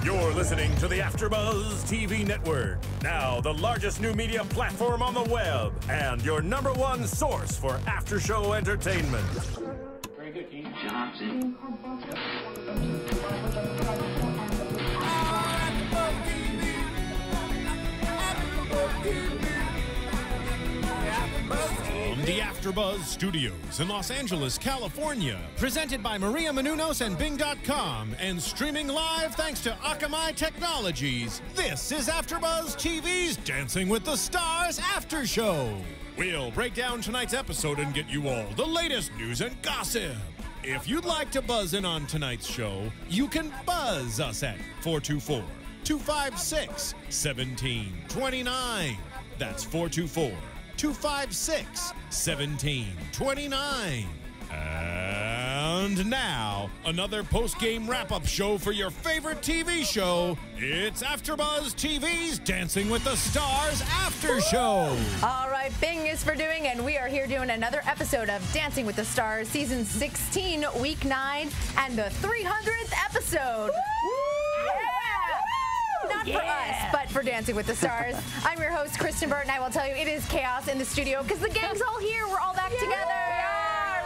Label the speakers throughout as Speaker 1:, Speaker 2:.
Speaker 1: You're listening to the AFTERBUZZ TV Network, now the largest new media platform on the web, and your #1 source for after-show entertainment.
Speaker 2: Very good, Keith. Johnson.
Speaker 3: From the AFTERBUZZ Studios in Los Angeles, California, presented by Maria Menounos and Bing.com, and streaming live thanks to Akamai Technologies, this is AFTERBUZZ TV's Dancing with the Stars After Show. We'll break down tonight's episode and get you all the latest news and gossip. If you'd like to buzz in on tonight's show, you can buzz us at 424-256-1729. That's 424-256-1729. And now, another post-game wrap-up show for your favorite TV show. It's AFTERBUZZ TV's Dancing with the Stars After Show.
Speaker 4: All right, Bing is for doing, and we are here doing another episode of Dancing with the Stars, Season 16, Week 9, and the 300th episode. Not for us, but for Dancing with the Stars. I'm your host, Kristyn Burtt, and I will tell you it is chaos in the studio because the gang's all here. We're all back together.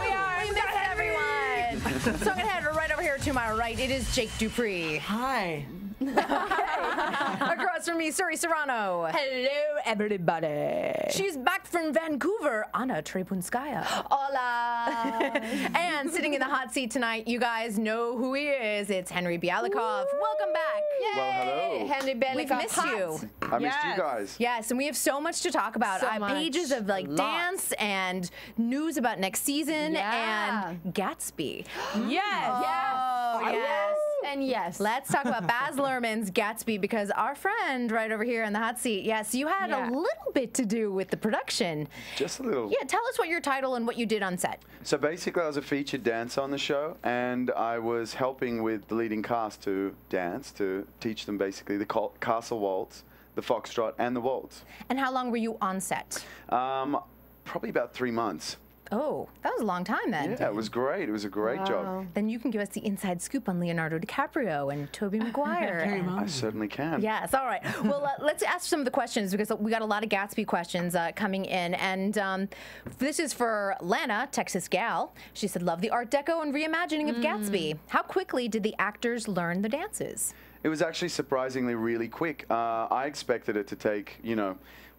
Speaker 4: We are. We missed everyone. So I'm going to head right over here to my right. It is Jake DuPree.
Speaker 5: Hi.
Speaker 4: Across from me, Suri Serano.
Speaker 6: Hello, everybody.
Speaker 4: She's back from Vancouver, Anna Trebunskaya.
Speaker 6: Hola.
Speaker 4: And sitting in the hot seat tonight, you guys know who he is. It's Henry Byalikov. Welcome back.
Speaker 6: Yay.
Speaker 7: Well, hello.
Speaker 6: Henry Byalikov.
Speaker 4: We've missed you.
Speaker 7: I missed you guys.
Speaker 4: Yes, and we have so much to talk about.
Speaker 6: So much.
Speaker 4: Pages of like
Speaker 6: Lots.
Speaker 4: dance and news about next season and Gatsby.
Speaker 6: Yes.
Speaker 4: Oh, yes.
Speaker 6: And yes.
Speaker 4: Let's talk about Baz Luhrmann's Gatsby, because our friend right over here in the hot seat, yes, you had a little bit to do with the production.
Speaker 7: Just a little.
Speaker 4: Yeah, tell us what your title and what you did on set.
Speaker 7: So basically, I was a featured dancer on the show, and I was helping with the leading cast to dance, to teach them basically the castle waltz, the foxtrot, and the waltz.
Speaker 4: And how long were you on set?
Speaker 7: Probably about 3 months.
Speaker 4: Oh, that was a long time then.
Speaker 7: Yeah, it was great. It was a great job.
Speaker 4: Then you can give us the inside scoop on Leonardo DiCaprio and Tobey Maguire.
Speaker 7: I certainly can.
Speaker 4: Yes, all right. Well, let's ask some of the questions, because we got a lot of Gatsby questions coming in. And this is for Lana, Texas gal. She said, love the Art Deco and reimagining of Gatsby. How quickly did the actors learn the dances?
Speaker 7: It was actually surprisingly really quick. I expected it to take,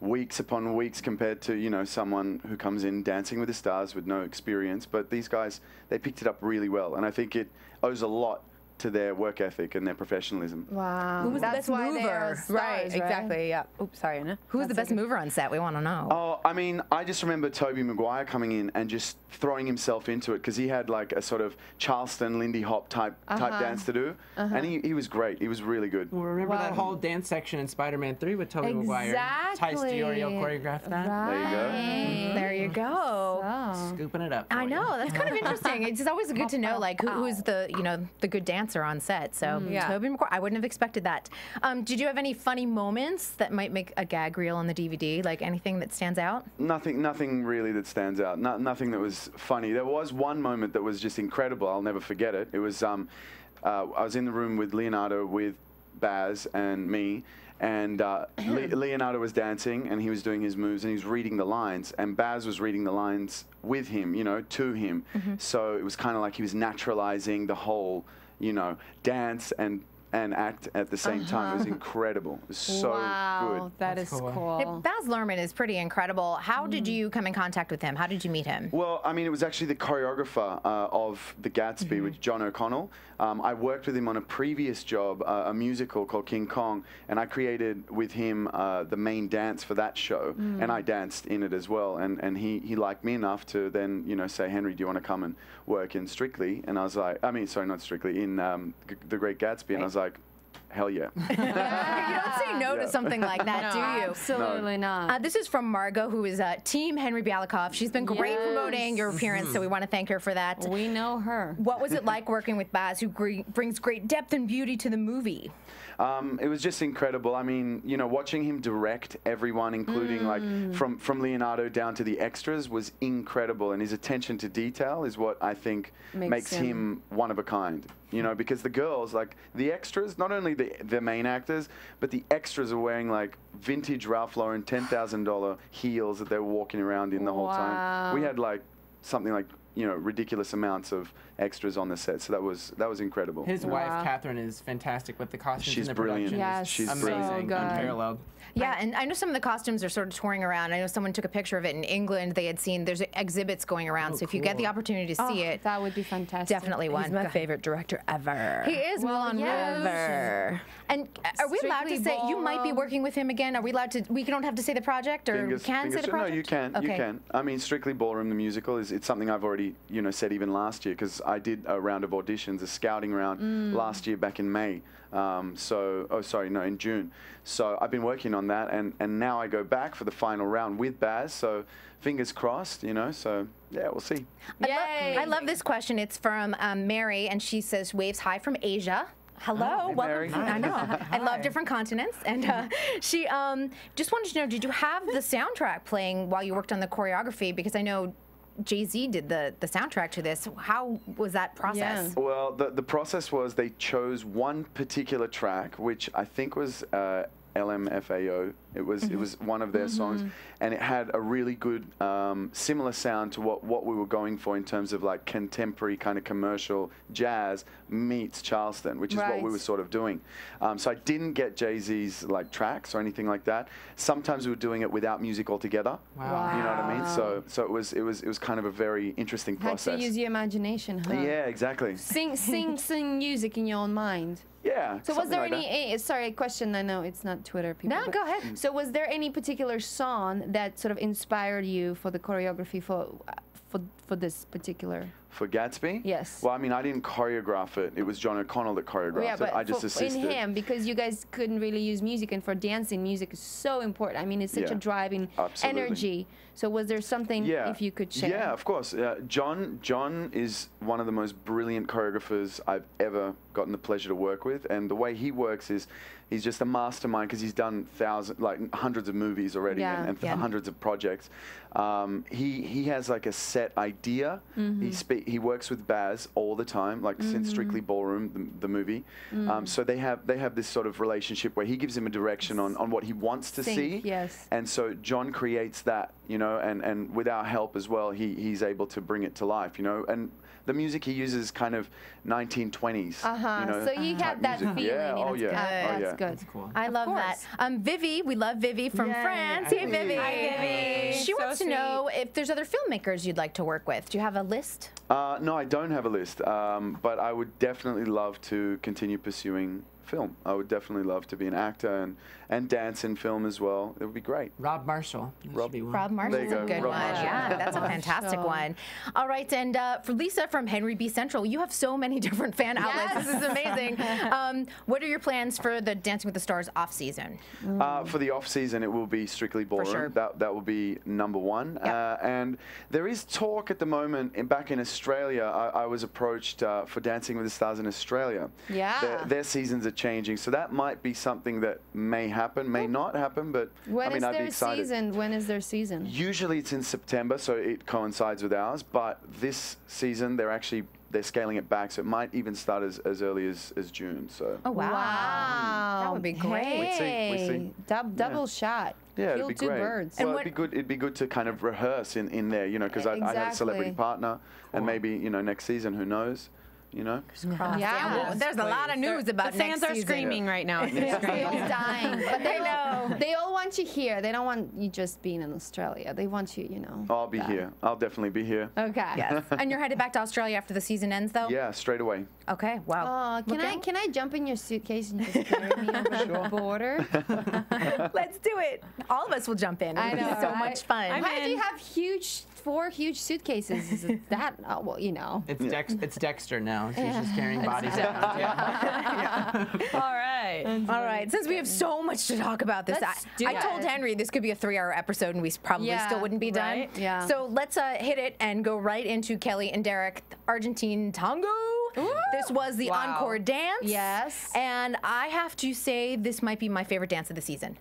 Speaker 7: weeks upon weeks compared to, someone who comes in Dancing with the Stars with no experience. But these guys, they picked it up really well. And I think it owes a lot to their work ethic and their professionalism.
Speaker 6: Wow.
Speaker 4: Who was the best mover?
Speaker 6: They are stars,
Speaker 4: right,
Speaker 6: exactly. Yeah. Oops, sorry, Anna.
Speaker 4: Who was the best mover on set? We want to know.
Speaker 7: Oh, I mean, I just remember Tobey Maguire coming in and just throwing himself into it, because he had like a sort of Charleston, Lindy Hop type dance to do. And he was great. He was really good.
Speaker 5: Well, remember that whole dance section in Spider-Man 3 with Tobey Maguire? Tice DiOrio choreographed that.
Speaker 7: There you go.
Speaker 4: There you go.
Speaker 5: Scooping it up.
Speaker 4: I know, that's kind of interesting. It's just always good to know, like, who's the, the good dancer on set. So, Tobey Maguire, I wouldn't have expected that. Did you have any funny moments that might make a gag reel on the DVD? Like anything that stands out?
Speaker 7: Nothing really that stands out. Nothing that was funny. There was one moment that was just incredible. I'll never forget it. It was, I was in the room with Leonardo, with Baz and me, and Leonardo was dancing and he was doing his moves and he was reading the lines, and Baz was reading the lines with him, to him. So it was kind of like he was naturalizing the whole, dance and act at the same time. It was incredible. It was so good.
Speaker 6: That is cool.
Speaker 4: Yeah, Baz Luhrmann is pretty incredible. How did you come in contact with him? How did you meet him?
Speaker 7: Well, I mean, it was actually the choreographer of the Gatsby, with John O'Connell. I worked with him on a previous job, a musical called King Kong, and I created with him the main dance for that show, and I danced in it as well. And he liked me enough to then, say, Henry, do you want to come and work in Strictly? And I was like, sorry, not Strictly, in The Great Gatsby. And I was like, hell yeah.
Speaker 4: You don't say no to something like that, do you?
Speaker 6: Absolutely not.
Speaker 4: This is from Margot, who is Team Henry Byalikov. She's been great promoting your appearance, so we want to thank her for that.
Speaker 6: We know her.
Speaker 4: What was it like working with Baz, who brings great depth and beauty to the movie?
Speaker 7: It was just incredible. I mean, watching him direct everyone, including like from Leonardo down to the extras, was incredible. And his attention to detail is what I think makes him one of a kind. Because the girls, like the extras, not only the the main actors, but the extras are wearing like vintage Ralph Lauren $10,000 heels that they're walking around in the whole time. We had like something like, you know, ridiculous amounts of extras on the set, so that was incredible.
Speaker 5: His wife Catherine is fantastic with the costumes.
Speaker 7: She's
Speaker 5: and the
Speaker 7: brilliant.
Speaker 5: production.
Speaker 6: Yes,
Speaker 7: she's
Speaker 5: Amazing,
Speaker 6: so
Speaker 5: unparalleled.
Speaker 4: Yeah, and I know some of the costumes are sort of touring around. I know someone took a picture of it in England. They had seen there's exhibits going around. So if you get the opportunity to see it,
Speaker 6: that would be fantastic.
Speaker 4: definitely one.
Speaker 8: He's my favorite director ever.
Speaker 4: He is Moulin Rouge.
Speaker 8: Ever.
Speaker 4: And are we allowed to say you might be working with him again? Are we allowed to? We don't have to say the project, or we can say the project.
Speaker 7: No, you can.
Speaker 4: Okay.
Speaker 7: You can. I mean, Strictly Ballroom the musical it's something I've already said even last year, because I did a round of auditions, a scouting round last year back in May. In June. So I've been working on that, and now I go back for the final round with Baz. So fingers crossed, So yeah, we'll see.
Speaker 4: I love this question. It's from Mary, and she says, "Waves hi from Asia." Hello, welcome. I know. I love different continents, and she just wanted to know: did you have the soundtrack playing while you worked on the choreography? Because I know Jay-Z did the soundtrack to this. How was that process?
Speaker 7: Yeah. Well, the process was they chose one particular track, which I think was LMFAO. It was one of their songs, and it had a really good similar sound to what we were going for in terms of like contemporary kind of commercial jazz meets Charleston, which is what we were sort of doing. So I didn't get Jay-Z's like tracks or anything like that. Sometimes we were doing it without music altogether. Wow. You know what I mean? So it was kind of a very interesting process.
Speaker 6: Had to use your imagination, huh?
Speaker 7: Yeah, exactly.
Speaker 6: Sing music in your own mind.
Speaker 7: Yeah.
Speaker 6: So was there any, sorry, question, I know it's not Twitter people.
Speaker 4: No, go ahead.
Speaker 6: So was there any particular song that sort of inspired you for the choreography for this particular?
Speaker 7: For Gatsby?
Speaker 6: Yes.
Speaker 7: Well, I mean, I didn't choreograph it. It was John O'Connell that choreographed it. I just assisted.
Speaker 6: In him, because you guys couldn't really use music, and for dancing, music is so important. I mean, it's such a driving energy. So was there something, if you could share?
Speaker 7: Yeah, of course. John is one of the most brilliant choreographers I've ever gotten the pleasure to work with, and the way he works is he's just a mastermind, because he's done hundreds of movies already and hundreds of projects. He has like a set idea. He works with Baz all the time, like since Strictly Ballroom, the movie. So they have this sort of relationship where he gives him a direction on what he wants to see.
Speaker 6: Yes.
Speaker 7: And so John creates that, and with our help as well, he's able to bring it to life, and the music he uses kind of 1920s.
Speaker 6: So you had that feeling.
Speaker 7: Yeah. Oh yeah.
Speaker 6: That's good.
Speaker 5: That's cool.
Speaker 4: I love that. Vivi, we love Vivi from France. Hey, Vivi.
Speaker 6: Hi, Vivi.
Speaker 4: She wants to know if there's other filmmakers you'd like to work with. Do you have a list?
Speaker 7: No, I don't have a list, but I would definitely love to continue pursuing film. I would definitely love to be an actor and dance in film as well. It would be great.
Speaker 5: Rob Marshall.
Speaker 4: Rob Marshall's a good one. Yeah, that's a fantastic one. All right, and for Lisa from Henry B. Central, you have so many different fan outlets. This is amazing. What are your plans for the Dancing with the Stars off season?
Speaker 7: For the off season, it will be Strictly Ballroom.
Speaker 4: For sure.
Speaker 7: That will be #1. Yep. And there is talk at the moment back in Australia. I was approached for Dancing with the Stars in Australia.
Speaker 6: Yeah.
Speaker 7: Their seasons are changing, so that might be something that may happen, may not happen, but
Speaker 6: I'd be
Speaker 7: excited.
Speaker 6: When is their season?
Speaker 7: Usually it's in September, so it coincides with ours, but this season they're scaling it back, so it might even start as early as June. So.
Speaker 4: Oh wow. That would be great.
Speaker 7: We see.
Speaker 6: Double shot.
Speaker 7: Yeah,
Speaker 6: Kill
Speaker 7: it'd be
Speaker 6: two
Speaker 7: great.
Speaker 6: birds.
Speaker 7: Well, it'd be good to kind of rehearse in there, because I have a celebrity partner, and maybe next season, who knows.
Speaker 6: Yeah.
Speaker 4: There's a lot of news about
Speaker 8: the fans
Speaker 4: next
Speaker 8: are
Speaker 4: season.
Speaker 8: screaming right now.
Speaker 6: Everyone's dying, but they all want you here. They don't want you just being in Australia. They want you,
Speaker 7: I'll be here. I'll definitely be here.
Speaker 6: Okay.
Speaker 4: Yes. And you're headed back to Australia after the season ends, though?
Speaker 7: Yeah, straight away.
Speaker 4: Okay. Wow.
Speaker 6: Oh, can I jump in your suitcase and just carry me over the border?
Speaker 4: Let's do it. All of us will jump in. It'll be so much fun.
Speaker 6: Why do you have 4 huge suitcases? Is it that? Oh, well,
Speaker 5: It's Dexter now. She's just carrying bodies out.
Speaker 8: All right.
Speaker 4: All right. Since we have so much to talk about this, I told Henry this could be a 3-hour episode, and we probably still wouldn't be done.
Speaker 6: Right? Yeah.
Speaker 4: So let's hit it and go right into Kelly and Derek, Argentine Tango. Ooh. This was the encore dance.
Speaker 6: Yes.
Speaker 4: And I have to say, this might be my favorite dance of the season.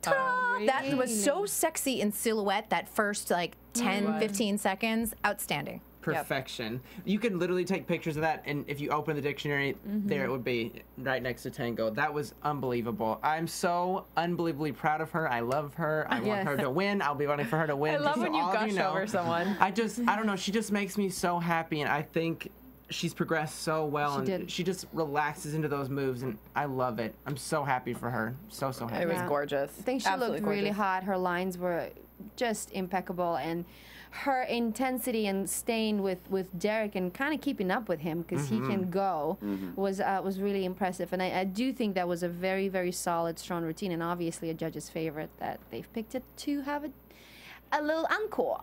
Speaker 6: Really?
Speaker 4: That was so sexy in silhouette, that first 10, 15 seconds. Outstanding.
Speaker 5: perfection. You can literally take pictures of that, and if you open the dictionary, there it would be right next to tango. That was unbelievable. I'm so unbelievably proud of her. I love her. I want her to win. I'll be voting for her to win.
Speaker 8: I love when you gush over someone.
Speaker 5: I don't know. She just makes me so happy, and I think she's progressed so well, she just relaxes into those moves, and I love it. I'm so happy for her. So happy.
Speaker 8: It was gorgeous.
Speaker 6: I think she looked really hot. Her lines were just impeccable, and her intensity and staying with Derek and kind of keeping up with him because he can go was really impressive. And I do think that was a very, very solid, strong routine, and obviously a judge's favorite that they've picked it to have a little encore.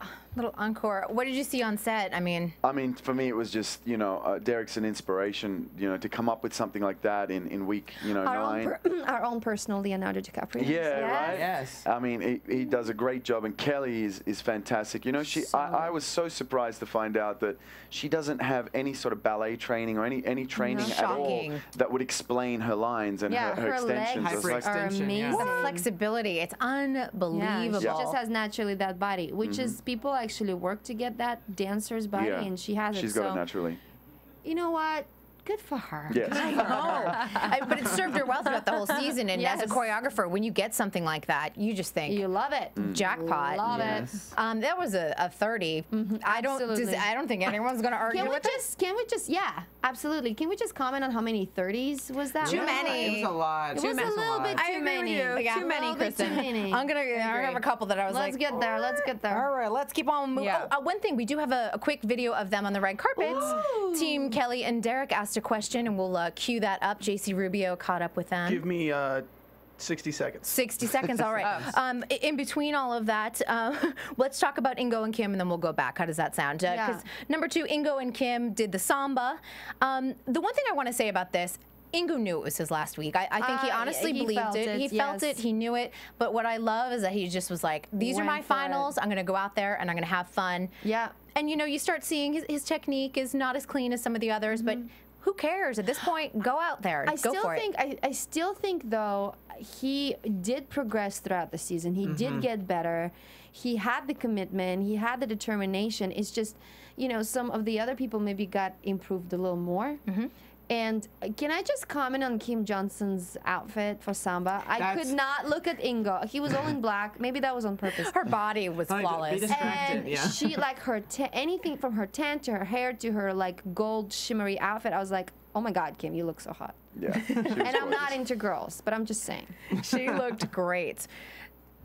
Speaker 4: What did you see on set? I mean,
Speaker 7: for me, it was just, Derek's an inspiration, to come up with something like that in week, 9.
Speaker 6: Our own personal Leonardo DiCaprio.
Speaker 7: Yeah, right?
Speaker 5: Yes.
Speaker 7: I mean, he does a great job, and Kelly is fantastic. I was so surprised to find out that she doesn't have any sort of ballet training or any training at all that would explain her lines and her extensions.
Speaker 6: Legs are amazing.
Speaker 4: The flexibility, it's unbelievable.
Speaker 6: She just has naturally that body, which is people actually work to get that dancer's body, and she has it.
Speaker 7: She's got it naturally.
Speaker 6: You know what? Good for her.
Speaker 7: Yes.
Speaker 4: I know. But it served her well throughout the whole season. And as a choreographer, when you get something like that, you just think,
Speaker 6: you love it.
Speaker 4: Jackpot.
Speaker 6: Love it.
Speaker 4: That was a 30. I don't think anyone's going to argue with it.
Speaker 6: Can we just, absolutely. Can we just comment on how many 30s was that?
Speaker 4: Too many.
Speaker 5: It was a lot.
Speaker 6: It was a little bit too many.
Speaker 8: Too many, Kristyn.
Speaker 4: I'm going to have a couple that I was
Speaker 6: Let's get there. Let's get there.
Speaker 4: All right, let's keep on moving.
Speaker 8: Yeah.
Speaker 4: One thing, we do have a quick video of them on the red carpet. Team Kelly and Derek asked a question, and we'll cue that up. JC Rubio caught up with them.
Speaker 9: Give me 60 seconds.
Speaker 4: 60 seconds, all right. In between all of that, let's talk about Ingo and Kim, and then we'll go back. How does that sound? Because number 2, Ingo and Kim did the samba. The one thing I want to say about this, Ingo knew it was his last week. I think he honestly believed it. He felt it. He knew it. But what I love is that he just was like, these are my finals. I'm going to go out there, and I'm going to have fun.
Speaker 6: Yeah.
Speaker 4: And, you start seeing his technique is not as clean as some of the others, but who cares? At this point, go out there. Go for it.
Speaker 6: I still think, though, he did progress throughout the season. He did get better. He had the commitment. He had the determination. It's just, some of the other people maybe got improved a little more. And can I just comment on Kim Johnson's outfit for samba? I could not look at Ingo. He was all in black. Maybe that was on purpose.
Speaker 4: Her body was flawless.
Speaker 6: And she, anything from her tan to her hair to her, gold shimmery outfit, I was like, oh my God, Kim, you look so hot.
Speaker 7: Yeah.
Speaker 6: And I'm not into girls, but I'm just saying.
Speaker 4: She looked great.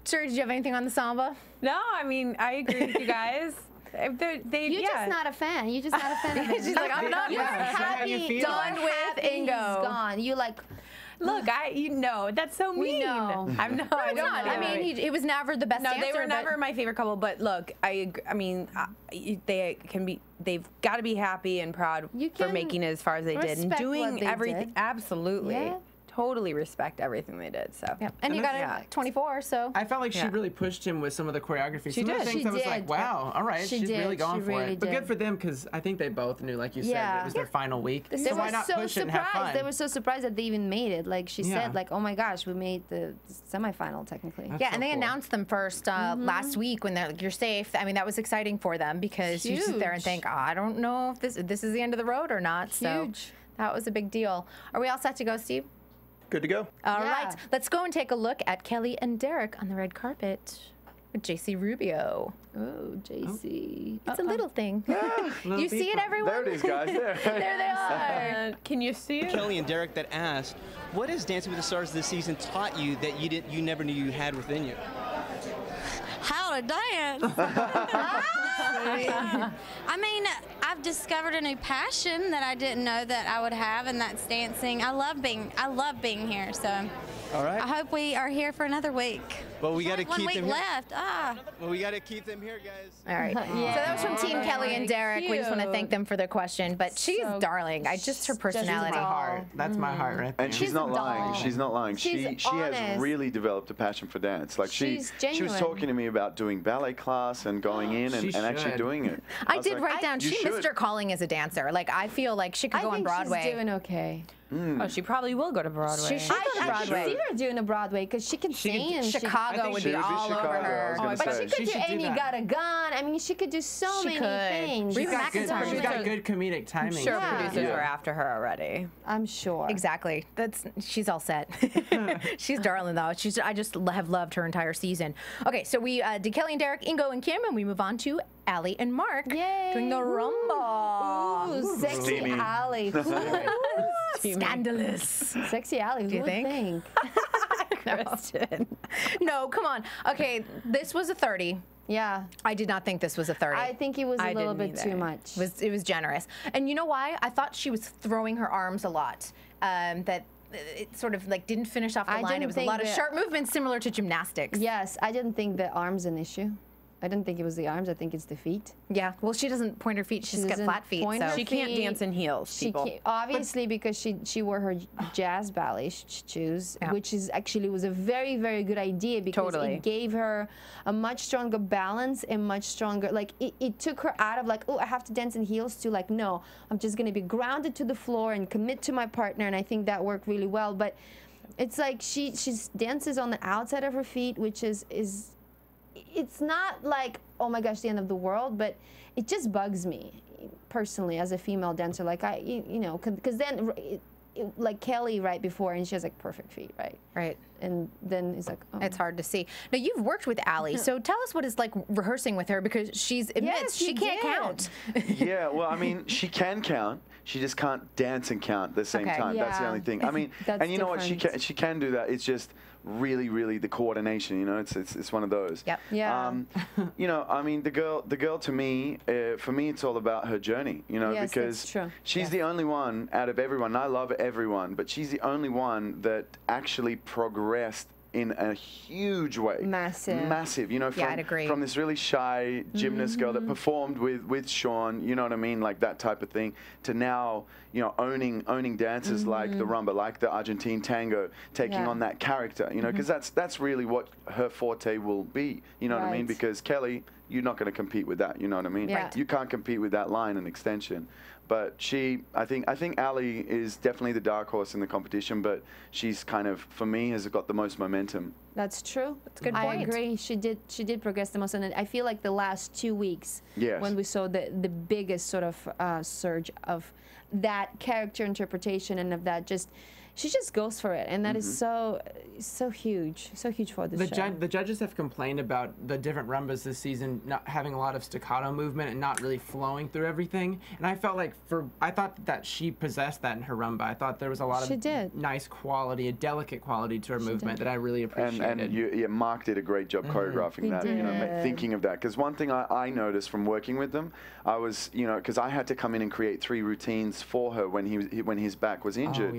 Speaker 4: Suri, did you have anything on the samba?
Speaker 8: No, I mean, I agree with you guys.
Speaker 6: You're just not a fan. You're just not a fan of him.
Speaker 4: She's like, I'm not
Speaker 6: happy.
Speaker 4: Done with Ingo.
Speaker 6: He's gone. You
Speaker 8: look, that's so mean.
Speaker 6: We know.
Speaker 8: I'm not. I don't know.
Speaker 4: I mean, it was never the best.
Speaker 8: No,
Speaker 4: dancer,
Speaker 8: they were never my favorite couple. But look, they've got to be happy and proud for making it as far as they did and doing everything. Absolutely. Yeah. Totally respect everything they did. So
Speaker 4: and you got it 24. So
Speaker 5: I felt like she really pushed him with some of the choreography.
Speaker 8: She
Speaker 5: some
Speaker 8: did.
Speaker 5: of the things I was like, wow, all right, she's really going for it. But good for them because I think they both knew, like you said, that it was their final week.
Speaker 6: They
Speaker 5: so why not push it and have fun?
Speaker 6: They were so surprised that they even made it. Like she said, oh my gosh, we made the semifinal technically.
Speaker 4: That's and they announced them first last week when they're like, you're safe. I mean, that was exciting for them because you sit there and think, I don't know if this is the end of the road or not. So that was a big deal. Are we all set to go, Steve?
Speaker 9: Good to go.
Speaker 4: All right, let's go and take a look at Kelly and Derek on the red carpet with JC Rubio.
Speaker 6: Oh, JC.
Speaker 4: It's a little thing. You see it, everyone?
Speaker 7: There it is, guys. There
Speaker 4: they are.
Speaker 8: Can you see it?
Speaker 10: Kelly and Derek that asked, what has Dancing with the Stars this season taught you that you never knew you had within you?
Speaker 11: How to dance. I mean, I've discovered a new passion that I didn't know that I would have, and that's dancing. I love being here. So
Speaker 10: all right.
Speaker 11: I hope we are here for another week.
Speaker 10: Well, we got to keep them
Speaker 11: here. 1 week left.
Speaker 10: Well, we got to keep them here, guys.
Speaker 4: All right. So that was from Team Kelly and Derek. We just want to thank them for their question. But she's darling. Just her personality.
Speaker 5: That's my heart. That's my heart right there.
Speaker 7: And she's not lying. She's not lying. She has really developed a passion for dance. Like she was talking to me about doing ballet class and going in and actually doing it.
Speaker 4: I did write down she missed her calling as a dancer. Like I feel like she could go on Broadway.
Speaker 6: She's doing okay.
Speaker 8: Oh, she probably will go to Broadway.
Speaker 4: She should go to
Speaker 6: I
Speaker 4: Broadway.
Speaker 6: see her doing a Broadway because she can sing. And
Speaker 4: Chicago would be all over her.
Speaker 6: But she could do Amy Got a Gun. I mean, she could do so many things.
Speaker 5: She's got good comedic timing.
Speaker 8: I'm sure producers are after her already.
Speaker 6: I'm sure.
Speaker 4: Exactly. She's all set. She's darling though. I just have loved her entire season. Okay, so we did Kelly and Derek, Ingo and Kim, and we move on to Allie and Mark doing the rumba.
Speaker 6: Ooh, sexy Allie.
Speaker 4: Scandalous.
Speaker 6: Sexy Allie.
Speaker 4: Do you think?
Speaker 8: Kristyn.
Speaker 4: No, come on. Okay, this was a 30.
Speaker 6: Yeah.
Speaker 4: I did not think this was a 30.
Speaker 6: I think it was a little bit too much.
Speaker 4: It was generous. And you know why? I thought she was throwing her arms a lot. That it sort of like didn't finish off the line. It was a lot of sharp movements similar to gymnastics.
Speaker 6: Yes, I didn't think the arms an issue. I didn't think it was the arms. I think it's the feet.
Speaker 4: Yeah. Well, she doesn't point her feet. She's got flat feet. So
Speaker 8: she can't dance in heels, people.
Speaker 6: Obviously, because she wore her jazz ballet shoes, which was a very, very good idea because it gave her a much stronger balance and much stronger, like it took her out of like, oh, I have to dance in heels to like, no, I'm just going to be grounded to the floor and commit to my partner. And I think that worked really well. But it's like she dances on the outside of her feet, which is it's not like, oh my gosh, the end of the world, but it just bugs me personally as a female dancer. Like because then like Kelly right before, and she has like perfect feet, right?
Speaker 4: Right.
Speaker 6: And then it's like, oh.
Speaker 4: It's hard to see. Now you've worked with Allie, so tell us what it's like rehearsing with her because she admits she can't count.
Speaker 7: Yeah, well, I mean, she can count. She just can't dance and count at the same time.
Speaker 6: Yeah.
Speaker 7: That's the only thing. I mean, and you know what? She can do that. It's just really the coordination. You know, it's one of those.
Speaker 4: Yep.
Speaker 6: Yeah.
Speaker 7: You know, I mean, the girl to me, for me, it's all about her journey. You know,
Speaker 6: yes,
Speaker 7: because
Speaker 6: that's true.
Speaker 7: she's the only one out of everyone. And I love everyone, but she's the only one that actually progressed in a huge way. Massive. You know, from this really shy gymnast girl that performed with Sean, you know what I mean, like that type of thing, to now, you know, owning dances like the rumba, like the Argentine tango, taking on that character, you know, because that's really what her forte will be, you know what I mean, because Kelly, you're not going to compete with that, you know what I mean?
Speaker 6: Right.
Speaker 7: You can't compete with that line and extension. But I think Allie is definitely the dark horse in the competition, but she's kind of, for me, has got the most momentum.
Speaker 6: That's true.
Speaker 4: That's a good point.
Speaker 6: I agree. She did progress the most, and I feel like the last 2 weeks, when we saw the biggest sort of surge of that character interpretation and of that she just goes for it, and that is so huge for this show.
Speaker 5: The judges have complained about the different rumbas this season not having a lot of staccato movement and not really flowing through everything. And I felt like I thought that she possessed that in her rumba. I thought there was a lot of nice quality, a delicate quality to her movement that I really appreciated.
Speaker 7: And Mark did a great job choreographing that, you know, thinking of that. Because one thing I noticed from working with them, I was, you know, because I had to come in and create 3 routines for her when his back was injured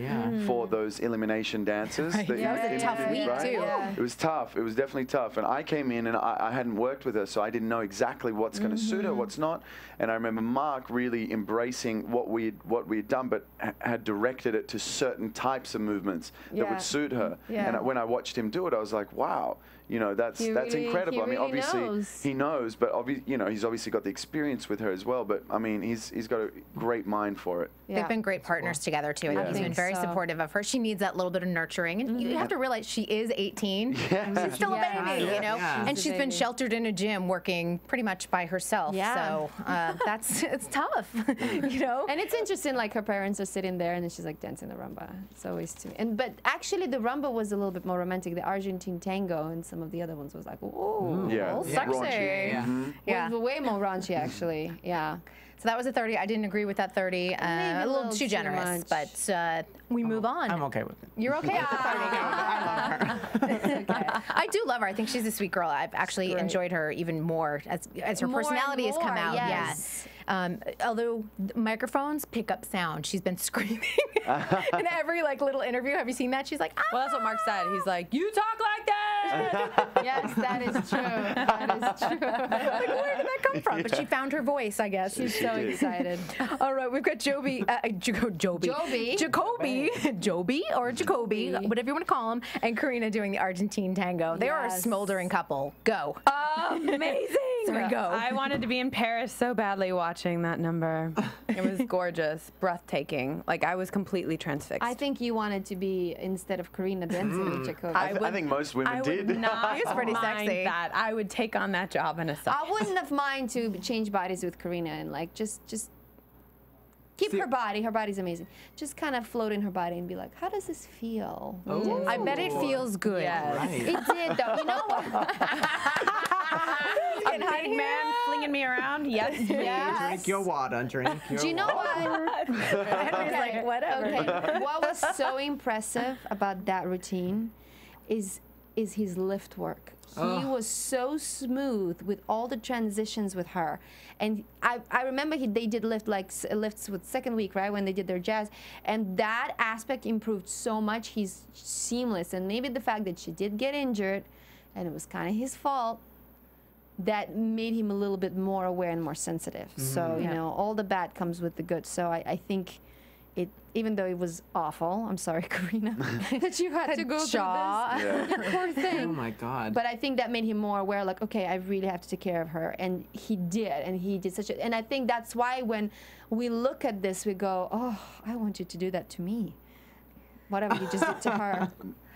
Speaker 7: for those elimination dances.
Speaker 4: Right.
Speaker 7: That
Speaker 4: That was a tough week too.
Speaker 6: Yeah.
Speaker 7: It was tough. It was definitely tough. And I came in and I hadn't worked with her, so I didn't know exactly what's going to suit her, what's not. And I remember Mark really embracing what we had done, but had directed it to certain types of movements that would suit her. Yeah. And when I watched him do it, I was like, wow. You know, that's incredible. I mean, obviously he knows, but you know, he's obviously got the experience with her as well. But I mean, he's got a great mind for it.
Speaker 4: Yeah. They've been great partners together too. I think he's been very supportive of her. She needs that little bit of nurturing, and you have to realize she is 18. She's still a baby, you know, and she's been sheltered in a gym working pretty much by herself. So it's tough, you know.
Speaker 6: And it's interesting, like her parents are sitting there, and then she's like dancing the rumba. It's always but actually the rumba was a little bit more romantic. The Argentine tango and some of the other ones was like, ooh,
Speaker 4: sexy.
Speaker 6: Yeah, way more raunchy actually. Yeah.
Speaker 4: So that was a 30. I didn't agree with that 30. A little too generous, but we move on.
Speaker 5: I'm okay with it.
Speaker 4: You're okay with the 30.
Speaker 5: I love her.
Speaker 4: I do love her. I think she's a sweet girl. I've actually enjoyed her even more as her personality has come out.
Speaker 6: Yes.
Speaker 4: Although microphones pick up sound, she's been screaming in every little interview. Have you seen that? She's like, ah!
Speaker 8: Well, that's what Mark said. He's like, you talk like that.
Speaker 6: Yes, that is true. That is true.
Speaker 4: Like, where did that come from? But she found her voice, I guess.
Speaker 6: She's so excited.
Speaker 4: All right, we've got Joby, whatever you want to call him, and Karina doing the Argentine tango. They are a smoldering couple. Go.
Speaker 8: Amazing.
Speaker 4: There we go.
Speaker 8: I wanted to be in Paris so badly watching that number. It was gorgeous, breathtaking. Like, I was completely transfixed.
Speaker 6: I think you wanted to be, instead of Karina, dancing with Jacob.
Speaker 7: I think most women did.
Speaker 8: Would not
Speaker 4: He was pretty
Speaker 8: mind
Speaker 4: sexy.
Speaker 8: that. I would take on that job in a second.
Speaker 6: I wouldn't have mind to change bodies with Karina and like just keep her body. Her body's amazing. Just kind of float in her body and be like, how does this feel?
Speaker 5: Oh.
Speaker 4: I bet it feels good.
Speaker 8: Yes.
Speaker 5: Right.
Speaker 6: It did though. You know what?
Speaker 8: A big man flinging me around? Yes.
Speaker 5: Drink your water. Drink your
Speaker 6: Do you know
Speaker 5: water.
Speaker 6: what?
Speaker 4: Henry's like, whatever.
Speaker 6: Okay. What was so impressive about that routine is his lift work. He was so smooth with all the transitions with her. And I remember they did lifts with second week, right, when they did their jazz. And that aspect improved so much. He's seamless. And maybe the fact that she did get injured, and it was kind of his fault, that made him a little bit more aware and more sensitive. So, you know, all the bad comes with the good. So I think it, even though it was awful, I'm sorry, Karina, that you had to go through this.
Speaker 7: Yeah.
Speaker 6: You poor thing.
Speaker 5: Oh my God.
Speaker 6: But I think that made him more aware, like, okay, I really have to take care of her. And he did such a, and I think that's why when we look at this, we go, oh, I want you to do that to me. Whatever you just did to her.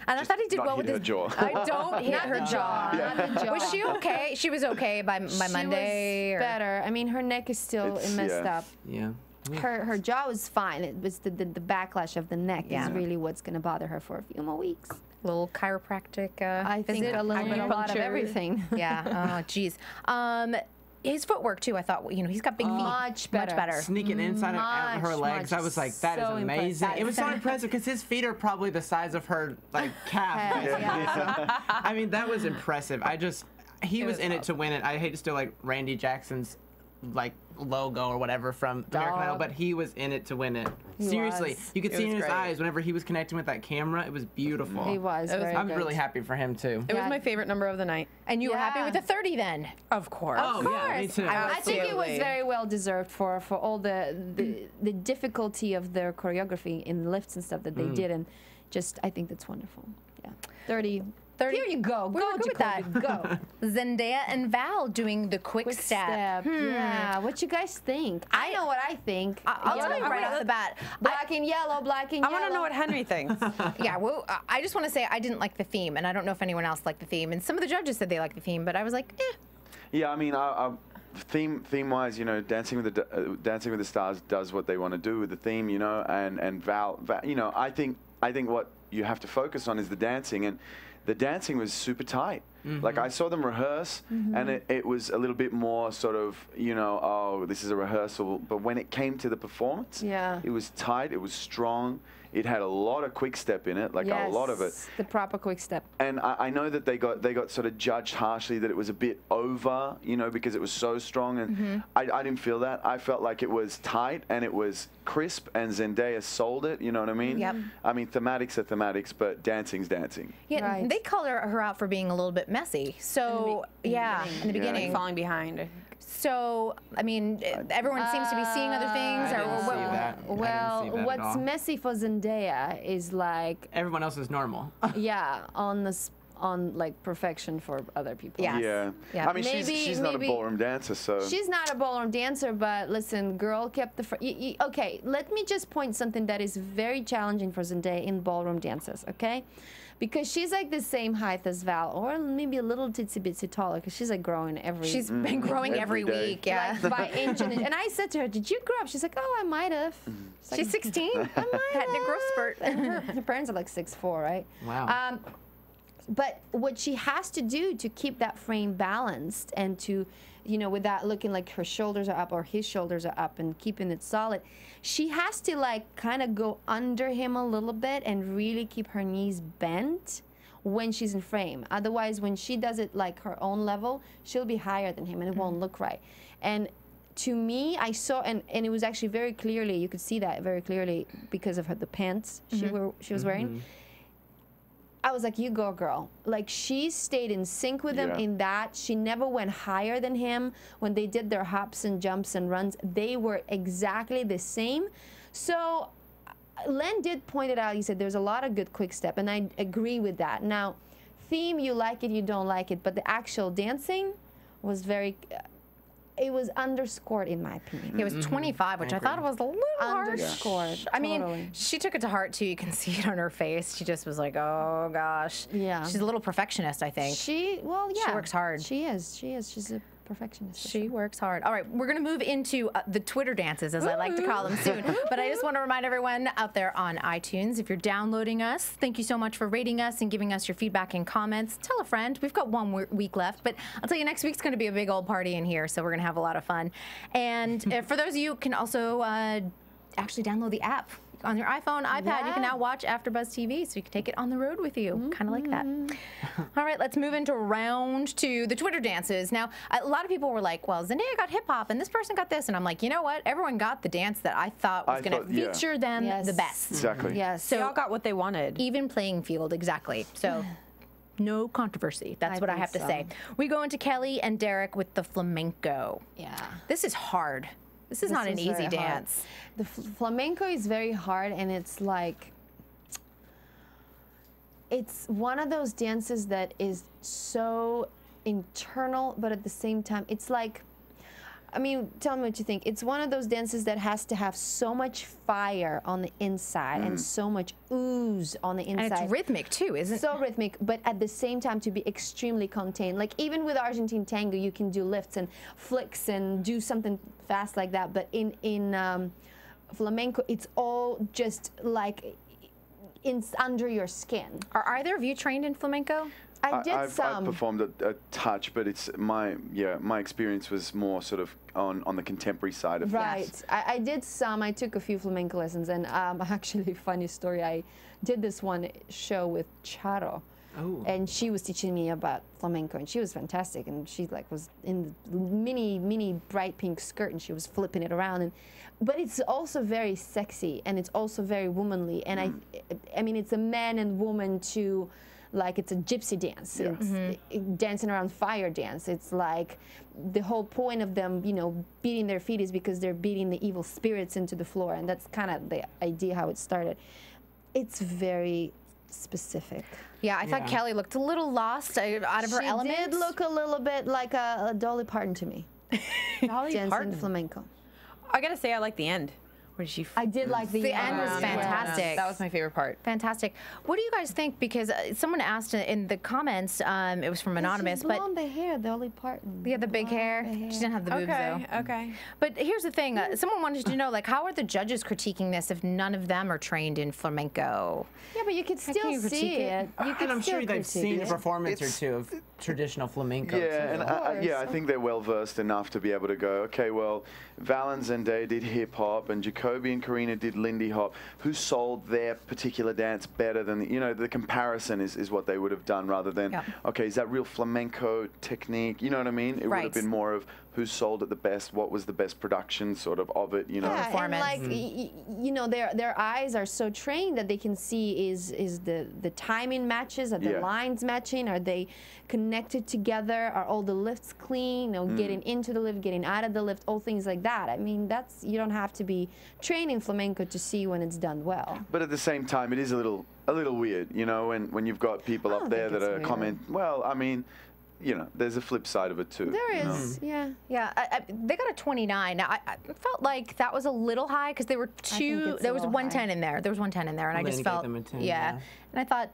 Speaker 4: And I thought he did
Speaker 7: not
Speaker 4: well with
Speaker 7: hit
Speaker 4: his
Speaker 7: her jaw.
Speaker 4: I don't hit her jaw.
Speaker 6: Not the jaw.
Speaker 4: Was she okay? She was okay by Monday.
Speaker 6: She was better. I mean, her neck is still messed up.
Speaker 5: Yeah.
Speaker 6: Her jaw was fine. It was the backlash of the neck is really what's going to bother her for a few more weeks.
Speaker 4: Little chiropractic
Speaker 6: I think
Speaker 4: visit.
Speaker 6: a lot of everything.
Speaker 4: Yeah. Oh, geez. His footwork too. I thought, you know, he's got big feet.
Speaker 6: Much better.
Speaker 5: Sneaking inside and out of her
Speaker 6: Much,
Speaker 5: legs. I was like, that is
Speaker 6: so
Speaker 5: amazing.
Speaker 6: impressive.
Speaker 5: It was so impressive because his feet are probably the size of her like calf.
Speaker 6: Yeah.
Speaker 5: I mean, that was impressive. He was in it to win it. I hate to steal like Randy Jackson's like logo or whatever from American Idol, but he was in it to win it. Seriously, you could see in his eyes whenever he was connecting with that camera. It was beautiful.
Speaker 6: He was.
Speaker 5: I was really happy for him too.
Speaker 8: It was my favorite number of the night.
Speaker 4: And you were happy with the 30 then?
Speaker 8: Of course.
Speaker 5: Oh, yeah, me too.
Speaker 6: I think it was very well deserved for all the difficulty of their choreography in lifts and stuff that they did, and just I think that's wonderful. Yeah, 30. Here you go.
Speaker 4: Go
Speaker 6: Go,
Speaker 4: with that.
Speaker 6: Jacoby, go.
Speaker 4: Zendaya and Val doing the quick step.
Speaker 6: Yeah. What you guys think? I know what I think.
Speaker 4: I'll tell you right off the bat.
Speaker 6: Black and yellow, black and
Speaker 8: I
Speaker 6: yellow.
Speaker 8: want to know what Henry thinks.
Speaker 4: Yeah, well, I just want to say I didn't like the theme, and I don't know if anyone else liked the theme. And some of the judges said they liked the theme, but I was like, eh.
Speaker 7: Yeah, I mean, theme-wise, you know, Dancing with the Stars does what they want to do with the theme, you know, and Val, you know, I think what you have to focus on is the dancing, and the dancing was super tight. Like, I saw them rehearse, and it was a little bit more sort of, you know, oh, this is a rehearsal. But when it came to the performance, it was tight, it was strong. It had a lot of quick step in it, like a lot of it.
Speaker 6: The proper quick step.
Speaker 7: And I know that they got sort of judged harshly that it was a bit over, you know, because it was so strong. And I didn't feel that. I felt like it was tight and it was crisp, and Zendaya sold it, you know what I mean?
Speaker 4: Yep.
Speaker 7: I mean, thematics are thematics, but dancing's dancing.
Speaker 4: Yeah, they call her out for being a little bit messy. So, in the beginning.
Speaker 8: Falling behind.
Speaker 4: So, I mean, everyone seems to be seeing other things.
Speaker 6: Well, what's messy for Zendaya is like
Speaker 5: everyone else is normal.
Speaker 6: Yeah, on like perfection for other people.
Speaker 7: Yeah. I mean, she's not a ballroom dancer, so.
Speaker 6: She's not a ballroom dancer, but listen, girl kept the. Okay, let me just point something that is very challenging for Zendaya in ballroom dances. Okay. Because she's like the same height as Val, or maybe a little titsy bitsy taller, because she's like growing every.
Speaker 4: She's been growing every week, yeah.
Speaker 6: Like by inch and I said to her, "Did you grow up?" She's like, "Oh, I might have."
Speaker 4: She's 16. I might had a growth spurt.
Speaker 6: Her parents are like 6'4", right?
Speaker 5: Wow.
Speaker 6: But what she has to do to keep that frame balanced and to, you know, without looking like her shoulders are up or his shoulders are up and keeping it solid, she has to like kind of go under him a little bit and really keep her knees bent when she's in frame. Otherwise, when she does it like her own level, she'll be higher than him and it won't look right. And to me, I saw, and it was actually very clearly, you could see that very clearly because of the pants she was wearing. I was like, you go, girl. Like, she stayed in sync with him in that. She never went higher than him. When they did their hops and jumps and runs, they were exactly the same. So Len did point it out. He said there's a lot of good quick step, and I agree with that. Now, theme, you like it, you don't like it, but the actual dancing, was very. It was underscored, in my opinion.
Speaker 4: It was 25, which I thought was a little
Speaker 6: underscored.
Speaker 4: Harsh. I mean, she took it to heart too. You can see it on her face. She just was like, "Oh gosh."
Speaker 6: Yeah.
Speaker 4: She's a little perfectionist, I think.
Speaker 6: She
Speaker 4: works hard.
Speaker 6: She is. She's a perfectionist.
Speaker 4: She works hard. All right, we're going to move into the Twitter dances, as I like to call them, soon. But I just want to remind everyone out there on iTunes, if you're downloading us, thank you so much for rating us and giving us your feedback and comments. Tell a friend. We've got 1 week left, but I'll tell you, next week's going to be a big old party in here, so we're going to have a lot of fun. And for those of you who can also actually download the app. On your iPhone, iPad, you can now watch AfterBuzz TV, so you can take it on the road with you. Kind of like that. All right, let's move into round 2, the Twitter dances. Now, a lot of people were like, well, Zendaya got hip-hop, and this person got this. And I'm like, you know what? Everyone got the dance that I thought was going to feature them the best.
Speaker 7: Exactly.
Speaker 6: Yes.
Speaker 8: So they all got what they wanted.
Speaker 4: Even playing field, exactly. So no controversy. That's what I have to say. We go into Kelly and Derek with the flamenco.
Speaker 6: Yeah.
Speaker 4: This is hard. This is not an easy dance.
Speaker 6: The flamenco is very hard, and it's like, it's one of those dances that is so internal, but at the same time, it's like, I mean, tell me what you think. It's one of those dances that has to have so much fire on the inside and so much ooze on the inside.
Speaker 4: And it's rhythmic too, isn't it?
Speaker 6: So rhythmic, but at the same time to be extremely contained. Like even with Argentine tango, you can do lifts and flicks and do something fast like that. But in flamenco, it's all just like under your skin.
Speaker 4: Are either of you trained in flamenco?
Speaker 7: I've performed a touch, but it's my experience was more sort of on the contemporary side of things.
Speaker 6: Right. I did some. I took a few flamenco lessons, and actually, funny story. I did this one show with Charo.
Speaker 5: Oh.
Speaker 6: And she was teaching me about flamenco, and she was fantastic. And she like was in the mini bright pink skirt, and she was flipping it around. But it's also very sexy, and it's also very womanly. And I mean, it's a man and woman to. Like it's a gypsy dance, it's dancing around fire dance. It's like the whole point of them, you know, beating their feet is because they're beating the evil spirits into the floor, and that's kind of the idea how it started. It's very specific.
Speaker 4: Yeah, I thought Kelly looked a little lost out of her element.
Speaker 6: She did look a little bit like a Dolly Parton to me.
Speaker 8: Dolly Parton
Speaker 6: flamenco.
Speaker 8: I gotta say, I like the end.
Speaker 6: I did like the
Speaker 4: end was fantastic.
Speaker 8: Yeah. That was my favorite part.
Speaker 4: Fantastic. What do you guys think? Because someone asked in the comments, it was from Anonymous, but
Speaker 6: blonde hair, Dolly Parton.
Speaker 4: Yeah, the big hair. She didn't have the boobs though.
Speaker 8: Okay.
Speaker 4: But here's the thing: someone wanted to know, like, how are the judges critiquing this if none of them are trained in flamenco?
Speaker 6: Yeah, but you can still see it. You can
Speaker 5: and I'm sure they've seen a performance or two of traditional flamenco.
Speaker 7: Yeah, and I think they're well versed enough to be able to go, okay, well, Val and Zendaya did hip hop, and Jacoby and Karina did Lindy Hop. Who sold their particular dance better than the comparison is what they would have done rather than, okay, is that real flamenco technique? You know what I mean? It would have been more of who sold it the best, what was the best production sort of it, you know.
Speaker 6: Yeah, and like, you know, their eyes are so trained that they can see is the timing matches, are the lines matching, are they connected together, are all the lifts clean, you know, getting into the lift, getting out of the lift, all things like that. I mean, you don't have to be trained in flamenco to see when it's done well.
Speaker 7: But at the same time, it is a little weird, you know, when you've got people up there that are well, I mean, you know, there's a flip side of it too.
Speaker 6: There is, yeah.
Speaker 4: They got a 29. Now, I felt like that was a little high because there was 110 in there. There was 110 in there, and I just felt, and I thought,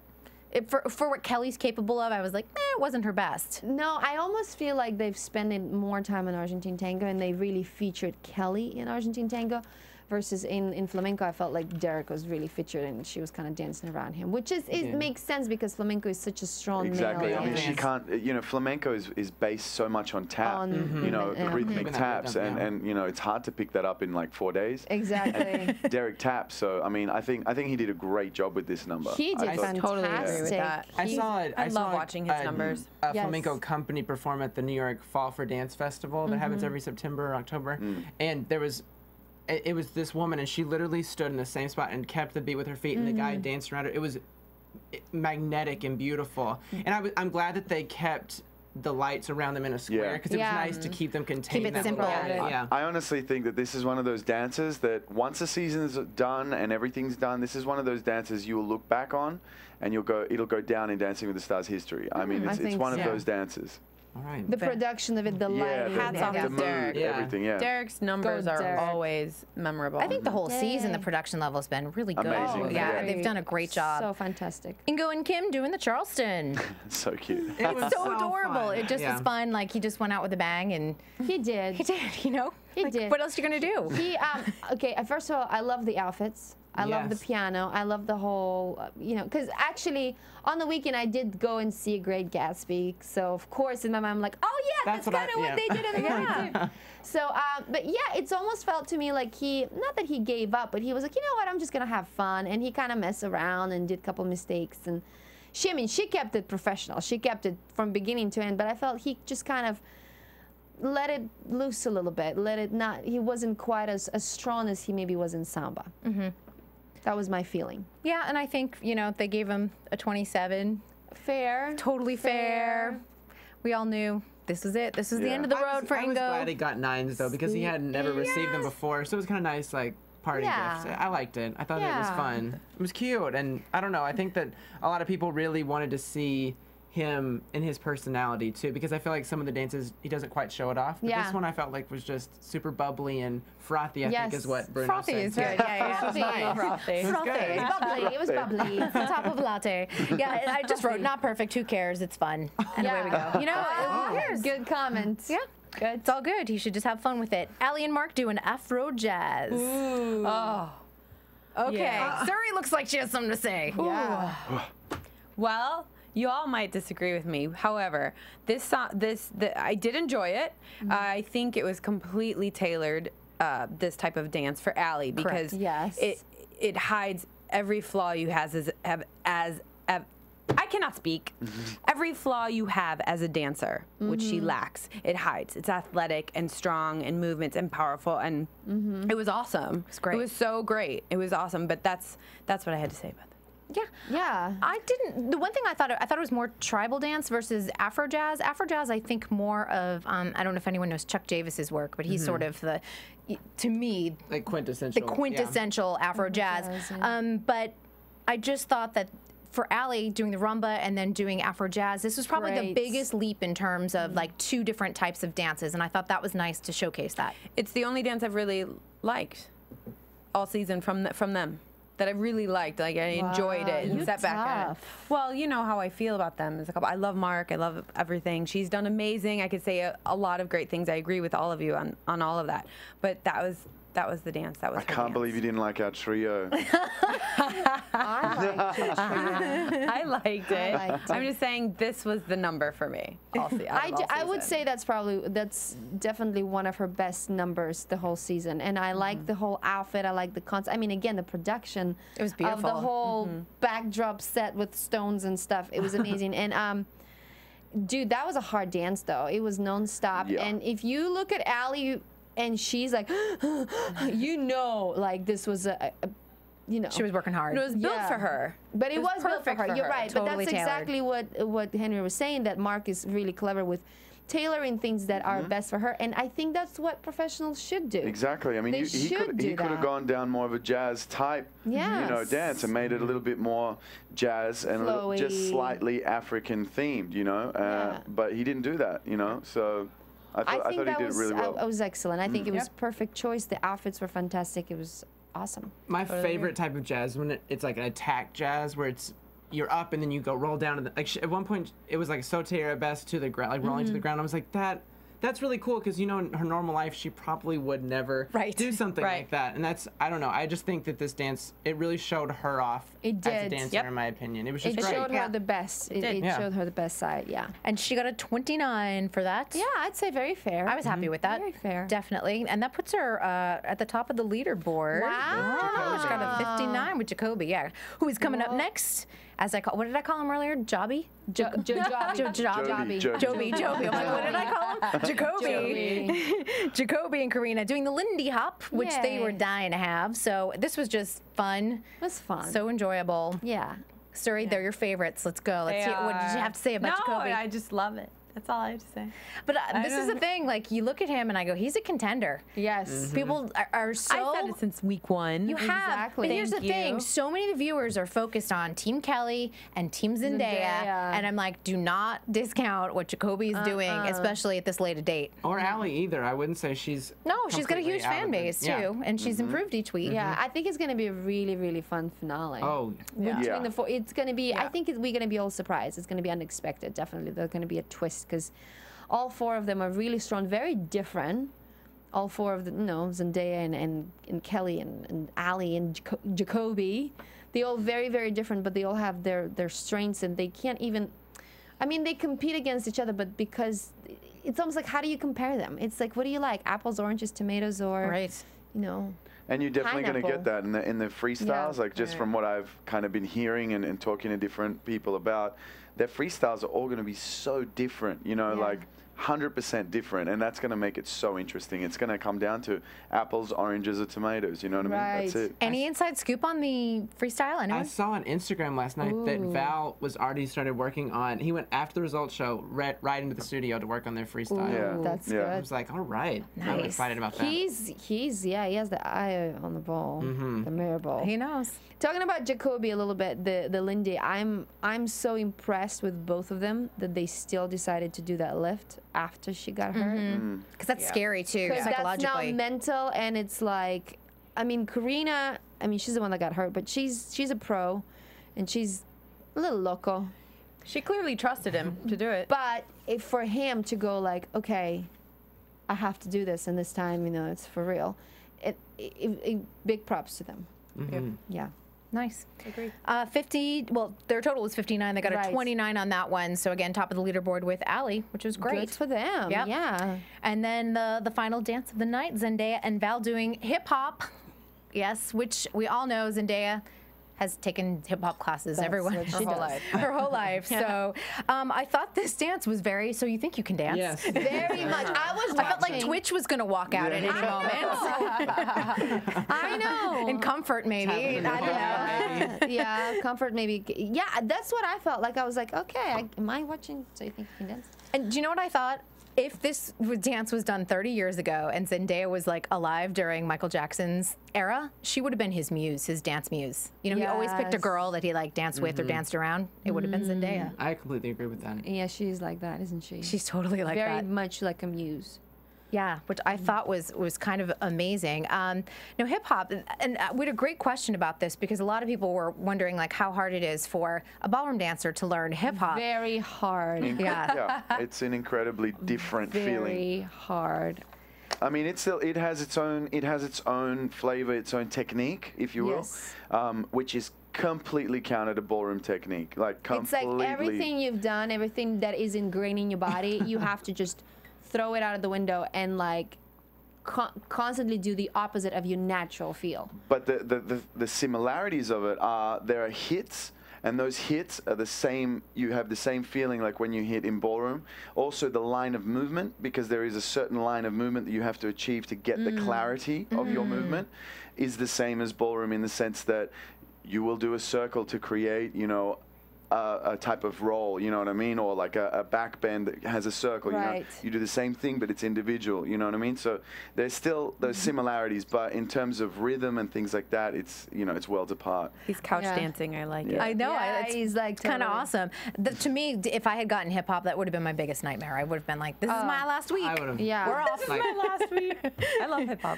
Speaker 4: for what Kelly's capable of, I was like, it wasn't her best.
Speaker 6: No, I almost feel like they've spent more time in Argentine tango, and they really featured Kelly in Argentine tango. Versus in flamenco, I felt like Derek was really featured, and she was kind of dancing around him, which it makes sense because flamenco is such a strong male
Speaker 7: I mean, she can't. You know, flamenco is based so much on tap. You know, the rhythmic taps, and you know, it's hard to pick that up in like 4 days.
Speaker 6: Exactly.
Speaker 7: And Derek taps. So I mean, I think he did a great job with this number.
Speaker 6: He did fantastic.
Speaker 8: Totally agree with that.
Speaker 5: I
Speaker 8: love watching his numbers.
Speaker 5: A flamenco company perform at the New York Fall for Dance Festival that happens every September or October, and there was. It was this woman, and she literally stood in the same spot and kept the beat with her feet, and the guy danced around her. It was magnetic and beautiful. And I'm glad that they kept the lights around them in a square, because it was nice to keep them contained.
Speaker 4: Keep it simple.
Speaker 7: I honestly think that this is one of those dances that once the season's done and everything's done, this is one of those dances you will look back on, and it'll go down in Dancing with the Stars history. I mean, it's one of those dances.
Speaker 5: All right.
Speaker 6: The production of it, the lighting.
Speaker 8: Hats off to Derek.
Speaker 7: Everything, yeah.
Speaker 8: Derek's numbers are always memorable.
Speaker 4: I think the whole season, the production level has been really good.
Speaker 7: Amazing.
Speaker 4: Yeah, they've done a great job.
Speaker 6: So fantastic.
Speaker 4: Ingo and Kim doing the Charleston.
Speaker 7: So cute.
Speaker 4: It's so adorable. It just was fun. Like, he just went out with a bang, and
Speaker 6: he did.
Speaker 4: He did, you know?
Speaker 6: He did.
Speaker 4: What else are you going to do?
Speaker 6: He, okay, first of all, I love the outfits. I love the piano. I love the whole, you know, because actually on the weekend I did go and see A Great Gatsby. So of course in my mind I'm like, oh yeah, that's kind of what they did in the movie too. So, but yeah, it's almost felt to me like he, not that he gave up, but he was like, you know what, I'm just gonna have fun, and he kind of messed around and did a couple mistakes, and I mean, she kept it professional. She kept it from beginning to end, but I felt he just kind of let it loose a little bit. Let it not. He wasn't quite as strong as he maybe was in Samba. That was my feeling.
Speaker 4: Yeah, and I think, you know, they gave him a 27.
Speaker 6: Fair.
Speaker 4: Totally fair. We all knew this was it. This was the end of the road for Ingo.
Speaker 5: I was glad he got 9s, though, because he had never received them before. So it was kind of nice, like, party gifts. I liked it. I thought it was fun. It was cute. And I don't know, I think that a lot of people really wanted to see him and his personality too, because I feel like some of the dances he doesn't quite show it off. But this one I felt like was just super bubbly and frothy. I think is what Bruno
Speaker 4: frothy
Speaker 5: said.
Speaker 4: Is good. Yeah,
Speaker 6: frothy.
Speaker 5: Nice.
Speaker 4: Frothy.
Speaker 5: It was
Speaker 4: Frothy.
Speaker 5: good.
Speaker 4: It was bubbly. It was bubbly. It's the top of a latte. Yeah, I just wrote not perfect. Who cares? It's fun. And away we go. You know, who cares?
Speaker 6: Good comments.
Speaker 4: Yeah. Good. It's all good. He should just have fun with it. Allie and Mark doing Afro jazz.
Speaker 8: Ooh.
Speaker 4: Oh. Okay. Suri looks like she has something to say.
Speaker 8: Yeah. Well, you all might disagree with me. However, this song, I did enjoy it. I think it was completely tailored, this type of dance for Allie, because it hides every flaw you have as I cannot speak. Every flaw you have as a dancer, which she lacks, it hides. It's athletic and strong and movements and powerful, and it was awesome. It's great. It was so great. It was awesome. But that's what I had to say about that.
Speaker 4: Yeah. I didn't. The one thing I thought it was more tribal dance versus Afro jazz. Afro jazz, I think more of. I don't know if anyone knows Chuck Davis's work, but he's sort of to me,
Speaker 5: like quintessential.
Speaker 4: The quintessential Afro jazz. But I just thought that for Allie doing the rumba and then doing Afro jazz, this was probably the biggest leap in terms of like 2 different types of dances, and I thought that was nice to showcase that.
Speaker 8: It's the only dance I've really liked all season from them. That I really liked. Like, I enjoyed it and sat back at it. Well, you know how I feel about them as a couple. I love Mark. I love everything. She's done amazing. I could say a lot of great things. I agree with all of you on all of that. But that was the dance. That was.
Speaker 7: I can't believe you didn't like our trio.
Speaker 8: I liked it. I'm just saying this was the number for me.
Speaker 6: I would say that's definitely one of her best numbers the whole season, and I like the whole outfit. I like the concept. I mean, again, the production. It was beautiful. Of the whole backdrop set with stones and stuff. It was amazing. And dude, that was a hard dance though. It was nonstop. Yeah. And if you look at Allie, and she's like, you know, like this was you know.
Speaker 4: She was working hard.
Speaker 8: It was built for her.
Speaker 6: But it was built for her. You're right.
Speaker 4: Totally
Speaker 6: but that's exactly what Henry was saying, that Mark is really clever with tailoring things that are best for her. And I think that's what professionals should do.
Speaker 7: Exactly. I mean, he could have gone down more of a jazz type, dance and made it a little bit more jazz and just slightly African themed, you know. But he didn't do that, you know. So I thought he did it really well.
Speaker 6: It was excellent. I think it was perfect choice. The outfits were fantastic. It was awesome.
Speaker 5: My favorite type of jazz when it's like an attack jazz, where you're up and then you go roll down to the, at one point it was like saute arabesque to the ground, like rolling to the ground. I was like, that's really cool, because you know in her normal life she probably would never do something like that, and that's, I don't know, I just think that this dance, it really showed her off as a dancer in my opinion. It was just
Speaker 6: great.
Speaker 5: It
Speaker 6: showed her the best. It showed her the best side,
Speaker 4: And she got a 29 for that.
Speaker 6: Yeah, I'd say very fair.
Speaker 4: I was happy with that.
Speaker 6: Very fair.
Speaker 4: Definitely. And that puts her at the top of the leaderboard.
Speaker 6: Wow.
Speaker 4: She got a 59 with Jacoby, who is coming up next. As what did I call him earlier? Jobby?
Speaker 6: Joby.
Speaker 4: I'm like, what did I call him? Jacoby. Jacoby and Karina doing the Lindy Hop, which they were dying to have. So this was just fun.
Speaker 6: It was fun.
Speaker 4: So enjoyable.
Speaker 6: Yeah.
Speaker 4: Suri, they're your favorites. Let's go. Let's see. What did you have to say about Jacoby?
Speaker 8: I just love it. That's all I have to say.
Speaker 4: But this is the thing. Like, you look at him and I go, he's a contender.
Speaker 6: Yes.
Speaker 4: People are so.
Speaker 8: I said it since week 1.
Speaker 4: You have.
Speaker 6: Exactly.
Speaker 4: But here's the
Speaker 6: Thank
Speaker 4: thing.
Speaker 6: you.
Speaker 4: So many of the viewers are focused on Team Kelly and Team Zendaya. And I'm like, do not discount what Jacoby is doing, especially at this late a date.
Speaker 5: Or Allie either. I wouldn't say she's.
Speaker 4: No, she's got a
Speaker 5: completely
Speaker 4: huge
Speaker 5: out
Speaker 4: fan
Speaker 5: of it.
Speaker 4: base, too. And she's improved each week.
Speaker 6: Yeah, I think it's going to be a really, really fun finale.
Speaker 5: Oh,
Speaker 6: Between the four, it's going to be, I think we're going to be all surprised. It's going to be unexpected, definitely. There's going to be a twist because all 4 of them are really strong, very different. All 4 of them, Zendaya and Kelly and Allie and Jacoby, they all very, very different, but they all have their strengths, and they can't even, I mean, they compete against each other, but because it's almost like, how do you compare them? It's like, what do you like? Apples, oranges, tomatoes, or,
Speaker 7: And you're definitely going to
Speaker 6: pineapple.
Speaker 7: get that in the freestyles, like just from what I've kind of been hearing and talking to different people about, their freestyles are all going to be so different, like 100% different, and that's going to make it so interesting. It's going to come down to apples, oranges, or tomatoes, you know what I mean? That's it.
Speaker 4: Any inside scoop on the freestyle, anyone?
Speaker 5: I saw on Instagram last night that Val was already started working on. He went after the results show right into the studio to work on their freestyle.
Speaker 6: Ooh, that's good.
Speaker 5: I was like, all right, I'm excited about that.
Speaker 6: He has the eye on the ball, the mirror ball.
Speaker 4: He knows.
Speaker 6: Talking about Jacoby a little bit, the Lindy, I'm so impressed with both of them that they still decided to do that lift after she got hurt.
Speaker 4: Because that's scary too,
Speaker 6: Because that's
Speaker 4: psychologically.
Speaker 6: now mental, and it's like, I mean, Karina, she's the one that got hurt, but she's a pro, and she's a little loco.
Speaker 8: She clearly trusted him to do it.
Speaker 6: But for him to go like, okay, I have to do this, and this time, it's for real. Big props to them. Yeah.
Speaker 4: Nice.
Speaker 8: Agreed.
Speaker 4: 50, well, their total was 59. They got a 29 on that one. So, again, top of the leaderboard with Allie, which was great.
Speaker 6: Good for them.
Speaker 4: Yep.
Speaker 6: Yeah.
Speaker 4: And then the final dance of the night, Zendaya and Val doing hip-hop. Yes, which we all know Zendaya has taken hip-hop classes. Everyone.
Speaker 6: Her
Speaker 8: whole life.
Speaker 4: Her whole life. So I thought this dance was very, so you think you can dance?
Speaker 5: Yes.
Speaker 6: Very much. I
Speaker 4: felt like Twitch was going to walk out at any moment.
Speaker 6: I know.
Speaker 4: In comfort, maybe. I don't know.
Speaker 6: Yeah, comfort maybe. Yeah, that's what I felt. Like I was like, okay, am I watching? So you think you can dance?
Speaker 4: And do you know what I thought? If this dance was done 30 years ago and Zendaya was like alive during Michael Jackson's era, she would have been his muse, his dance muse. He always picked a girl that he like danced with or danced around. It would have been Zendaya.
Speaker 5: I completely agree with that.
Speaker 6: Yeah, she's like that, isn't she?
Speaker 4: She's totally like that.
Speaker 6: Very much like a muse.
Speaker 4: Yeah, which I thought was kind of amazing. Now, hip hop, and we had a great question about this because a lot of people were wondering like how hard it is for a ballroom dancer to learn hip hop.
Speaker 6: Very hard.
Speaker 4: Yeah,
Speaker 7: it's an incredibly different feeling.
Speaker 6: Very hard.
Speaker 7: I mean, it has its own flavor, its own technique, if you will, which is completely counter to ballroom technique. Like completely.
Speaker 6: It's like everything you've done, everything that is ingrained in your body, you have to just throw it out of the window and like constantly do the opposite of your natural feel.
Speaker 7: But the similarities of it are there are hits, and those hits are the same. You have the same feeling like when you hit in ballroom. Also the line of movement, because there is a certain line of movement that you have to achieve to get the clarity of your movement, is the same as ballroom in the sense that you will do a circle to create, a type of roll, you know what I mean? Or like a back bend that has a circle, you do the same thing, but it's individual, you know what I mean? So there's still those similarities, but in terms of rhythm and things like that, it's, it's worlds apart.
Speaker 8: He's couch dancing, I like it.
Speaker 4: I know,
Speaker 6: he's like
Speaker 4: kind of awesome. To me, if I had gotten hip hop, that would have been my biggest nightmare. I would have been like, this is my last week.
Speaker 5: I would have.
Speaker 6: Yeah.
Speaker 4: We're off.
Speaker 8: This is my last week. I love hip hop.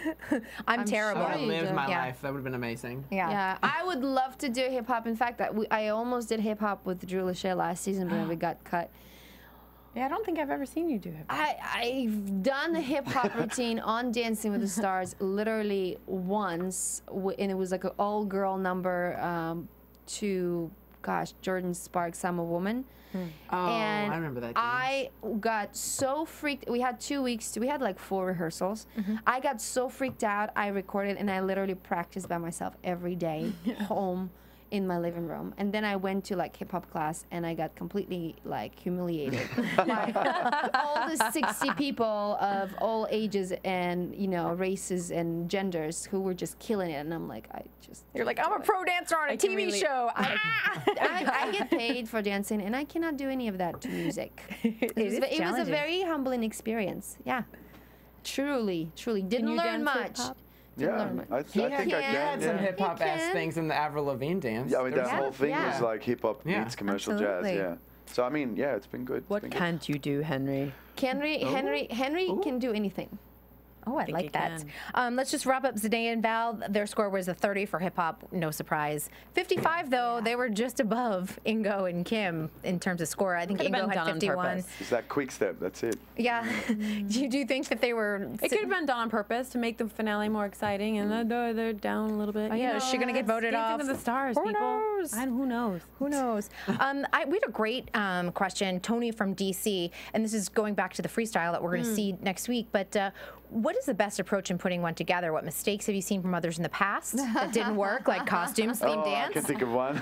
Speaker 4: I'm terrible.
Speaker 6: sure you
Speaker 5: It was
Speaker 6: do.
Speaker 5: my life. That would have been amazing.
Speaker 6: Yeah, I would love to do hip hop. In fact, I almost did hip hop with Drew Lachey last season, but we got cut.
Speaker 8: Yeah, I don't think I've ever seen you do hip hop.
Speaker 6: I've done the hip hop routine on Dancing with the Stars literally once, and it was like an all-girl number to, Jordan Sparks' I'm a Woman.
Speaker 5: Oh,
Speaker 6: and
Speaker 5: I remember that dance.
Speaker 6: I got so freaked. We had 2 weeks. We had like 4 rehearsals. I got so freaked out. I recorded and I literally practiced by myself every day home. in my living room. And then I went to like hip hop class and I got completely like humiliated by all the 60 people of all ages and, you know, races and genders who were just killing it. And I'm like,
Speaker 4: You're like, I'm a pro dancer on a TV show.
Speaker 6: I get paid for dancing and I cannot do any of that to music. It was a very humbling experience. Yeah. Truly. Didn't learn much.
Speaker 7: Yeah, I think I
Speaker 5: He
Speaker 7: can.
Speaker 5: had some hip hop ass things in the Avril Lavigne dance.
Speaker 7: Yeah, I mean that whole thing was like hip hop meets commercial
Speaker 4: absolutely.
Speaker 7: jazz. Yeah. So I mean, yeah, it's been good.
Speaker 8: What can't you do, Henry?
Speaker 6: Henry can do anything.
Speaker 4: Oh, I like that. Let's just wrap up Zendaya and Val. Their score was a 30 for hip hop, no surprise. 55 though, they were just above Ingo and Kim in terms of score. I think Ingo had 51.
Speaker 7: It's that quick step. That's it.
Speaker 4: Yeah. Do you think that they were?
Speaker 8: It could have been done on purpose to make the finale more exciting, and they're down a little bit.
Speaker 4: Oh yeah, is she gonna get voted off?
Speaker 8: Dancing with the Stars,
Speaker 4: Who
Speaker 8: people.
Speaker 4: knows?
Speaker 8: Who knows?
Speaker 4: Who knows? We had a great question, Tony from DC, and this is going back to the freestyle that we're going to see next week. But what is the best approach in putting one together? What mistakes have you seen from others in the past that didn't work, like costumes, theme dance?
Speaker 7: I can think of one.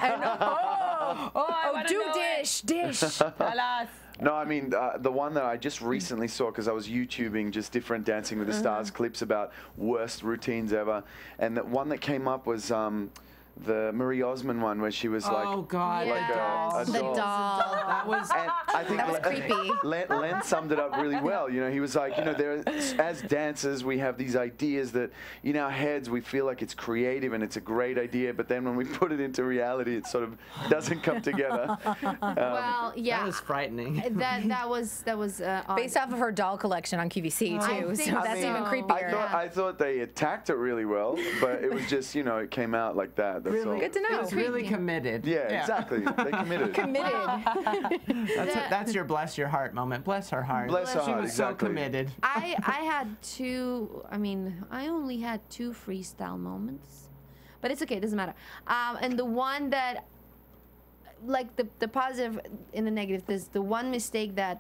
Speaker 4: Dish.
Speaker 7: No, I mean, the one that I just recently saw, because I was YouTubing just different Dancing with the Stars clips about worst routines ever. And the one that came up was the Marie Osmond one where she was like,
Speaker 5: oh God,
Speaker 7: like a
Speaker 4: the doll.
Speaker 5: That was,
Speaker 7: and I think
Speaker 4: That was creepy.
Speaker 7: Len summed it up really well. You know, he was like, you know, as dancers, we have these ideas that in our heads we feel like it's creative and it's a great idea, but then when we put it into reality, it sort of doesn't come together.
Speaker 6: Well, yeah,
Speaker 5: that was frightening.
Speaker 6: That was
Speaker 4: Based off of her doll collection on QVC too, so that's even creepier.
Speaker 7: I thought they attacked it really well, but it was just, you know, it came out like that. That's all.
Speaker 4: Good to know.
Speaker 5: It was really committed.
Speaker 7: Yeah, exactly. They committed.
Speaker 5: That's your bless your heart moment. Bless her heart.
Speaker 7: Bless her
Speaker 5: She
Speaker 7: heart,
Speaker 5: was
Speaker 7: exactly.
Speaker 5: so committed.
Speaker 6: I had two. I mean, I only had two freestyle moments, but it's okay. It doesn't matter. And the one that, like the positive and the negative, there's the one mistake that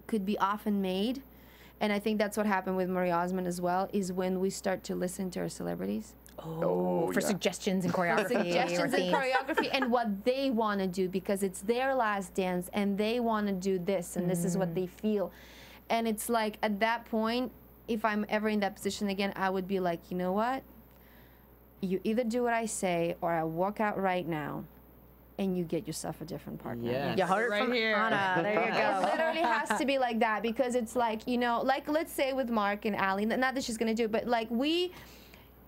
Speaker 6: could be often made, and I think that's what happened with Marie Osmond as well, is when we start to listen to our celebrities.
Speaker 4: For suggestions and choreography.
Speaker 6: And what they want to do, because it's their last dance and they want to do this and this is what they feel. And it's like at that point, if I'm ever in that position again, I would be like, you know what? You either do what I say or I walk out right now and you get yourself a different partner.
Speaker 5: Yes.
Speaker 4: You heard it
Speaker 8: Right
Speaker 4: from
Speaker 8: here.
Speaker 4: Anna. There you
Speaker 6: It
Speaker 4: go.
Speaker 6: literally has to be like that, because it's like, you know, like let's say with Mark and Ali, not that she's going to do it, but like we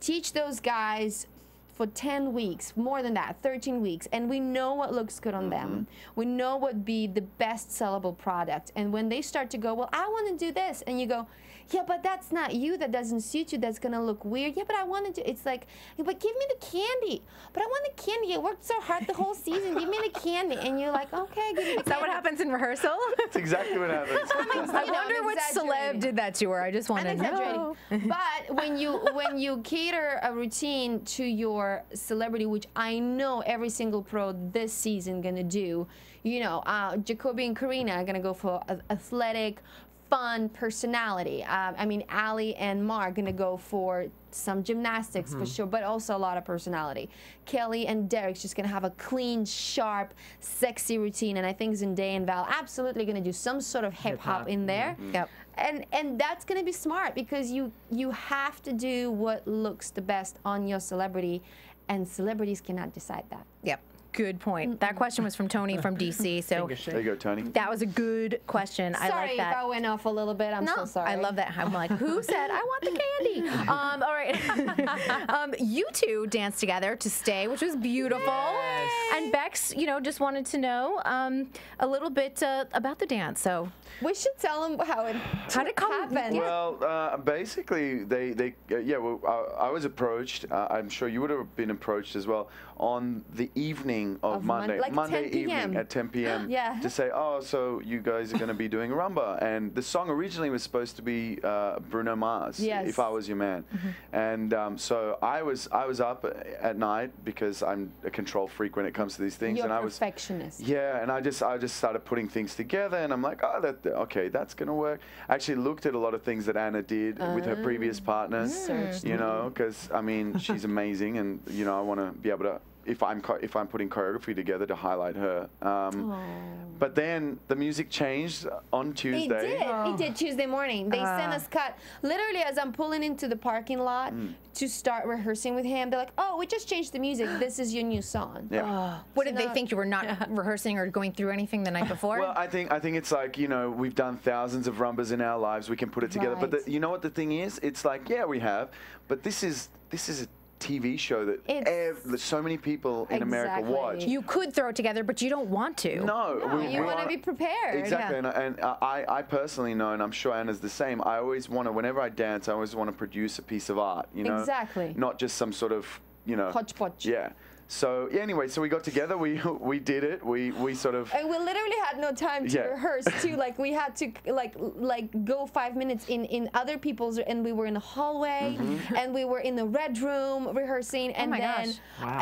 Speaker 6: teach those guys for 10 weeks, more than that, 13 weeks, and we know what looks good on them. We know what would be the best sellable product. And when they start to go, well, I want to do this, and you go, yeah, but that's not you, that doesn't suit you, that's gonna look weird. Yeah, but I want to do, it's like, but give me the candy. But I want the candy, I worked so hard the whole season, give me the candy. And you're like, okay, give me the
Speaker 4: Is that what happens in rehearsal?
Speaker 7: That's exactly what happens.
Speaker 4: I wonder which celeb did that to her. I just want to know.
Speaker 6: But when you cater a routine to your celebrity, which I know every single pro this season gonna do, you know, Jacoby and Karina are gonna go for athletic, fun personality. I mean, Ali and Mark gonna go for some gymnastics for sure, but also a lot of personality. Kelly and Derek's just gonna have a clean, sharp, sexy routine, and I think Zendaya and Val absolutely gonna do some sort of hip hop in there.
Speaker 4: Yep.
Speaker 6: And that's gonna be smart, because you have to do what looks the best on your celebrity, and celebrities cannot decide that.
Speaker 4: Yep. Good point. That question was from Tony from DC. So
Speaker 7: There you go, Tony.
Speaker 4: that was a good question. I
Speaker 6: Sorry
Speaker 4: like that.
Speaker 6: if I went off a little bit. I'm so sorry.
Speaker 4: I love that. I'm like, who said I want the candy? All right. You two danced together to stay, which was beautiful.
Speaker 5: Yes.
Speaker 4: And Bex, you know, just wanted to know a little bit about the dance. So
Speaker 6: we should tell them how it happened.
Speaker 7: Well, basically, I was approached. I'm sure you would have been approached as well on the evening of Monday,
Speaker 6: like
Speaker 7: Monday
Speaker 6: 10 p.m.
Speaker 7: evening at 10 p.m.
Speaker 6: Yeah.
Speaker 7: to say, oh, so you guys are going to be doing rumba, and the song originally was supposed to be Bruno Mars,
Speaker 6: Yes.
Speaker 7: If I Was Your Man, and so I was up at night, because I'm a control freak when it comes to these things,
Speaker 6: You're
Speaker 7: and
Speaker 6: a
Speaker 7: I was
Speaker 6: perfectionist.
Speaker 7: yeah, and I just started putting things together, and I'm like, oh, okay, that's gonna work. I actually looked at a lot of things that Anna did with her previous partners, you know, because I mean she's amazing, and you know I want to be able to if I'm putting choreography together to highlight her. But then the music changed on Tuesday.
Speaker 6: It did Tuesday morning. They sent us cut. Literally, as I'm pulling into the parking lot to start rehearsing with him, they're like, "Oh, we just changed the music. This is your new song."
Speaker 7: Yeah.
Speaker 4: What did they think? You were not rehearsing or going through anything the night before?
Speaker 7: Well, I think it's like, you know, we've done thousands of rumbas in our lives. We can put it together. But you know what the thing is? It's like, yeah, we have. But this is a TV show that so many people in America watch.
Speaker 4: You could throw it together, but you don't want to.
Speaker 7: No,
Speaker 6: you want to be prepared.
Speaker 7: Exactly, and I personally know, and I'm sure Anna's the same. I always want to, whenever I dance, I always want to produce a piece of art. You know, not just some sort of, you know,
Speaker 6: hodgepodge.
Speaker 7: Yeah. So anyway, so we got together. We did it. We sort of.
Speaker 6: And we literally had no time to rehearse too. Like we had to like go 5 minutes in other people's, and we were in the hallway, and we were in the red room rehearsing. And then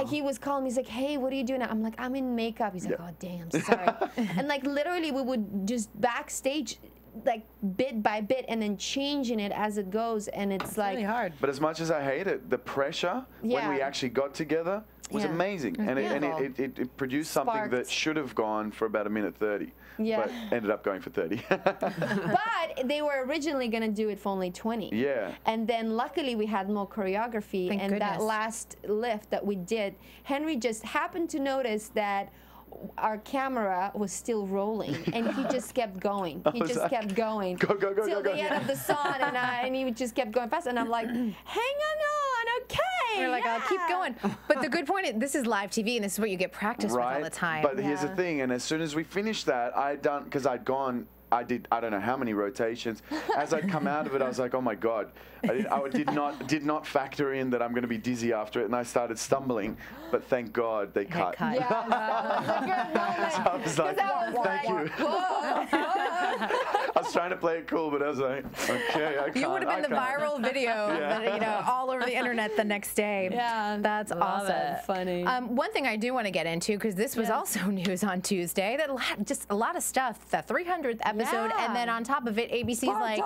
Speaker 6: he was calling me. He's like, "Hey, what are you doing?" I'm like, "I'm in makeup." He's like, "Oh damn, sorry." And like literally, we would just backstage, like bit by bit, and then changing it as it goes, and it's like
Speaker 8: really hard.
Speaker 7: But as much as I hate it, the pressure when we actually got together was amazing, and it produced something that should have gone for about 1:30, but ended up going for 30.
Speaker 6: But they were originally going to do it for only 20.
Speaker 7: Yeah.
Speaker 6: And then luckily we had more choreography, and that last lift that we did, Henry just happened to notice that our camera was still rolling, and he just kept going. He just kept going.
Speaker 7: Go,
Speaker 6: till the end of the song, and he just kept going fast. And I'm like, hang on, okay.
Speaker 4: We're like, I'll keep going. But the good point is, this is live TV, and this is what you get practice with all the time.
Speaker 7: But here's the thing, and as soon as we finished that, because I'd gone, I don't know how many rotations. As I'd come out of it, I was like, oh my God. I did not factor in that I'm going to be dizzy after it, and I started stumbling. But thank God they cut.
Speaker 6: Yeah,
Speaker 7: So I was like, thank you. I was trying to play it cool, but I was like, okay, I can't.
Speaker 4: You would have been the viral video, that, you know, all over the internet the next day.
Speaker 6: Yeah,
Speaker 4: that's awesome.
Speaker 6: Funny.
Speaker 4: One thing I do want to get into, because this was also news on Tuesday, that just a lot of stuff. The 300th episode, and then on top of it, ABC's like,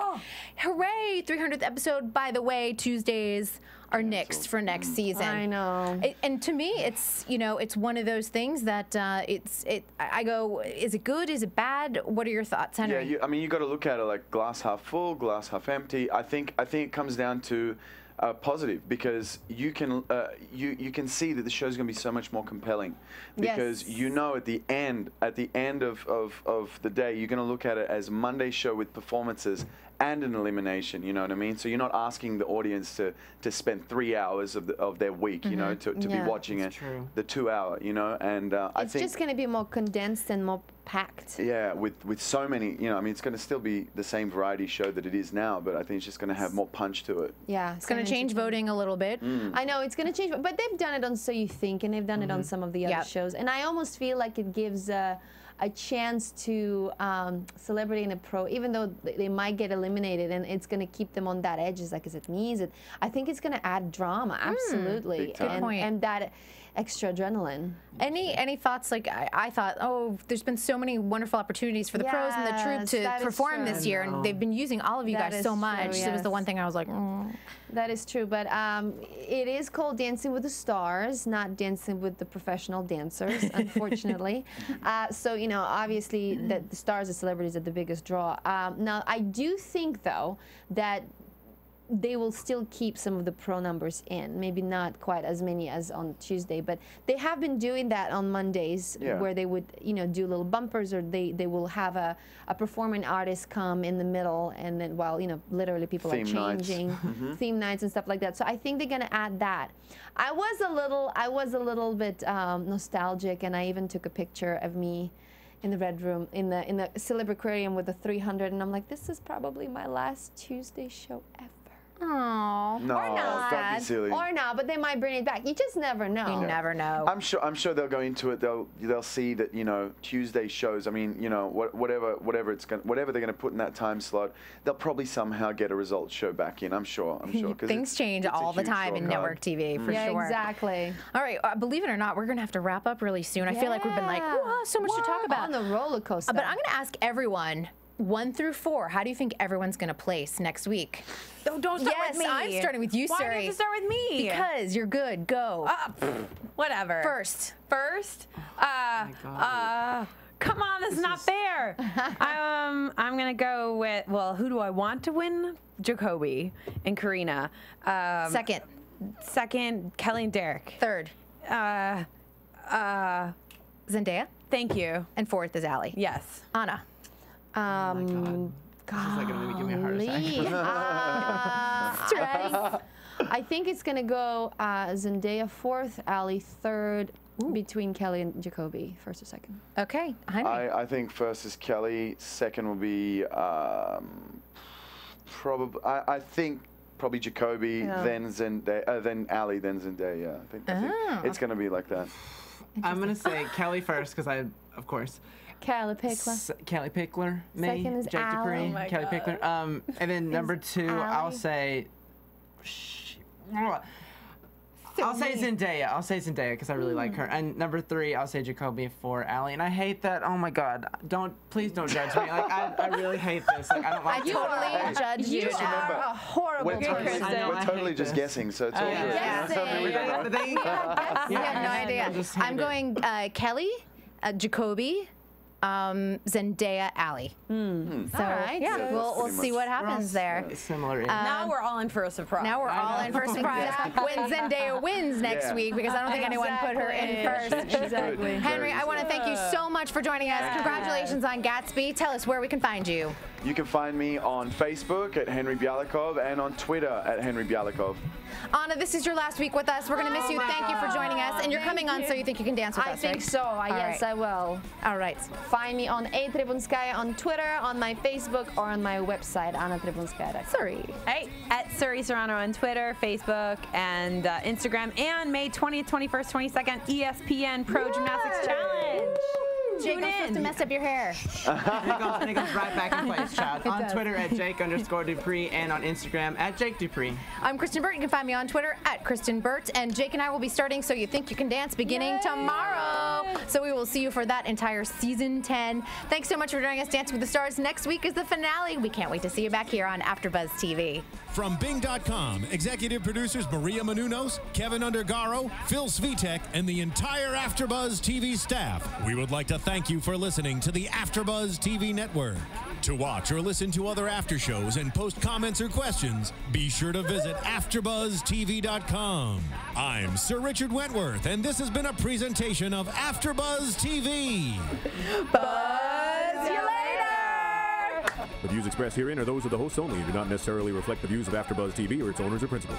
Speaker 4: hooray, 300th episode. By the way, Tuesdays are nixed for next season.
Speaker 6: I know.
Speaker 4: And to me, it's, you know, it's one of those things that I go, is it good? Is it bad? What are your thoughts, Henry?
Speaker 7: Yeah, I mean, you got to look at it like glass half full, glass half empty. I think it comes down to positive, because you can see that the show's going to be so much more compelling, because you know at the end of the day, you're going to look at it as Monday's show with performances and an elimination, you know what I mean? So you're not asking the audience to spend 3 hours of their week, you know, to be watching the 2 hour, you know, and I think
Speaker 6: it's just going to be more condensed and more packed.
Speaker 7: Yeah, with so many, you know, I mean, it's going to still be the same variety show that it is now, but I think it's just going to have more punch to it.
Speaker 6: Yeah,
Speaker 4: it's going to change voting a little bit.
Speaker 6: I know it's going to change, but they've done it on So You Think, and they've done it on some of the other shows, and I almost feel like it gives a chance to celebrity and a pro, even though they might get eliminated, and it's going to keep them on that edge. It's like, is it me? Is it? I think it's going to add drama, absolutely,
Speaker 4: Good point.
Speaker 6: and that extra adrenaline.
Speaker 4: Any thoughts? Like I thought, oh, there's been so many wonderful opportunities for the pros and the troupe to perform this year, and they've been using all of you guys so much. So it was the one thing I was like,
Speaker 6: That is true, but it is called Dancing with the Stars, not Dancing with the Professional Dancers, unfortunately. So, you know, obviously the stars and celebrities are the biggest draw. Now, I do think, though, that they will still keep some of the pro numbers in, maybe not quite as many as on Tuesday, but they have been doing that on Mondays, where they would, you know, do little bumpers, or they will have a performing artist come in the middle, and then while, you know, literally people are changing theme nights and stuff like that. So I think they're gonna add that. I was a little bit nostalgic, and I even took a picture of me in the red room in the Celebriquarium with the 300, and I'm like, this is probably my last Tuesday show ever.
Speaker 4: Oh,
Speaker 7: no,
Speaker 4: or not.
Speaker 7: Don't be silly.
Speaker 6: Or not, but they might bring it back. You just never know.
Speaker 4: You never know.
Speaker 7: I'm sure they'll go into it. They'll see that, you know, Tuesday shows. I mean, you know, whatever they're going to put in that time slot, they'll probably somehow get a results show back in. I'm sure.
Speaker 4: Things change all the time in network TV, for sure.
Speaker 6: Exactly.
Speaker 4: All right, believe it or not, we're going to have to wrap up really soon. I feel like we've been like, so much to talk about.
Speaker 6: On the roller coaster.
Speaker 4: But I'm going to ask everyone, 1 through 4, how do you think everyone's going to place next week?
Speaker 8: Oh, don't start with me.
Speaker 4: I'm starting with you,
Speaker 8: Why
Speaker 4: Suri.
Speaker 8: do you have to start with me?
Speaker 4: Because you're good. Go.
Speaker 8: Whatever.
Speaker 4: First.
Speaker 8: Come on, this is not fair. I'm gonna go with, well, who do I want to win? Jacoby and Karina. Second, Kelly and Derek.
Speaker 4: Third. Zendaya.
Speaker 8: Thank you.
Speaker 4: And fourth is Allie.
Speaker 8: Yes.
Speaker 4: Anna.
Speaker 5: God. This is like gonna give me a heart attack.
Speaker 6: I think it's gonna go Zendaya fourth, Allie third, between Kelly and Jacoby, first or second.
Speaker 4: Okay.
Speaker 7: I think first is Kelly. Second will be probably. I think probably Jacoby, then Zendaya, then Allie, then Zendaya. I think it's gonna be like that.
Speaker 5: I'm gonna say Kelly first because of course.
Speaker 6: Kelly Pickler.
Speaker 5: Kelly Pickler. Me.
Speaker 6: Second is
Speaker 5: Jake
Speaker 6: Allie.
Speaker 5: DuPree. Kelly Pickler. And then number 2, I'll say. I'll say Zendaya. I'll say Zendaya because I really like her. And number 3, I'll say Jacoby for Allie. And I hate that. Oh my God! Please don't judge me. Like I really hate this. Like I don't like.
Speaker 4: I totally judge you.
Speaker 7: Just remember,
Speaker 4: A horrible
Speaker 7: we're totally just guessing, so it's all good.
Speaker 4: You have no idea. I'm going Kelly, Jacoby, Zendaya, Allie. So
Speaker 6: right.
Speaker 4: yeah,
Speaker 7: Yeah,
Speaker 4: we'll see what happens there.
Speaker 5: Similar.
Speaker 8: Now we're all in for a surprise.
Speaker 4: Now we're all in for a surprise when Zendaya wins next week, because I don't think anyone put her in first.
Speaker 6: Exactly.
Speaker 4: Henry, I want to thank you so much for joining us. Congratulations on Gatsby. Tell us where we can find you.
Speaker 7: You can find me on Facebook at Henry Byalikov and on Twitter at Henry Byalikov.
Speaker 4: Anna, this is your last week with us. We're going to miss you. Thank you for joining us. And you're coming on, so you think you can dance with us,
Speaker 6: I think
Speaker 4: right?
Speaker 6: so. Yes, I will.
Speaker 4: All right.
Speaker 6: Find me on Trebunskaya on Twitter, on my Facebook, or on my website, Trebunskaya.
Speaker 4: Suri.
Speaker 8: Hey, at Suri Serano on Twitter, Facebook, and Instagram, and May 20th, 21st, 22nd, ESPN Pro Gymnastics Challenge.
Speaker 4: Jake, I'm supposed to mess up your hair.
Speaker 5: And it goes right back in place, child. On Twitter at Jake_DuPree and on Instagram at Jake DuPree.
Speaker 4: I'm Kristyn Burtt. You can find me on Twitter at Kristyn Burtt. And Jake and I will be starting So You Think You Can Dance beginning tomorrow. So we will see you for that entire season 10. Thanks so much for joining us Dancing with the Stars. Next week is the finale. We can't wait to see you back here on AfterBuzz TV.
Speaker 3: From Bing.com, executive producers Maria Menounos, Kevin Undergaro, Phil Svitek, and the entire AfterBuzz TV staff, we would like to thank you for listening to the AfterBuzz TV network. To watch or listen to other after shows and post comments or questions, be sure to visit AfterBuzzTV.com. I'm Sir Richard Wentworth, and this has been a presentation of AfterBuzz TV.
Speaker 4: Buzz you later!
Speaker 12: The views expressed herein are those of the hosts only and do not necessarily reflect the views of AfterBuzz TV or its owners or principals.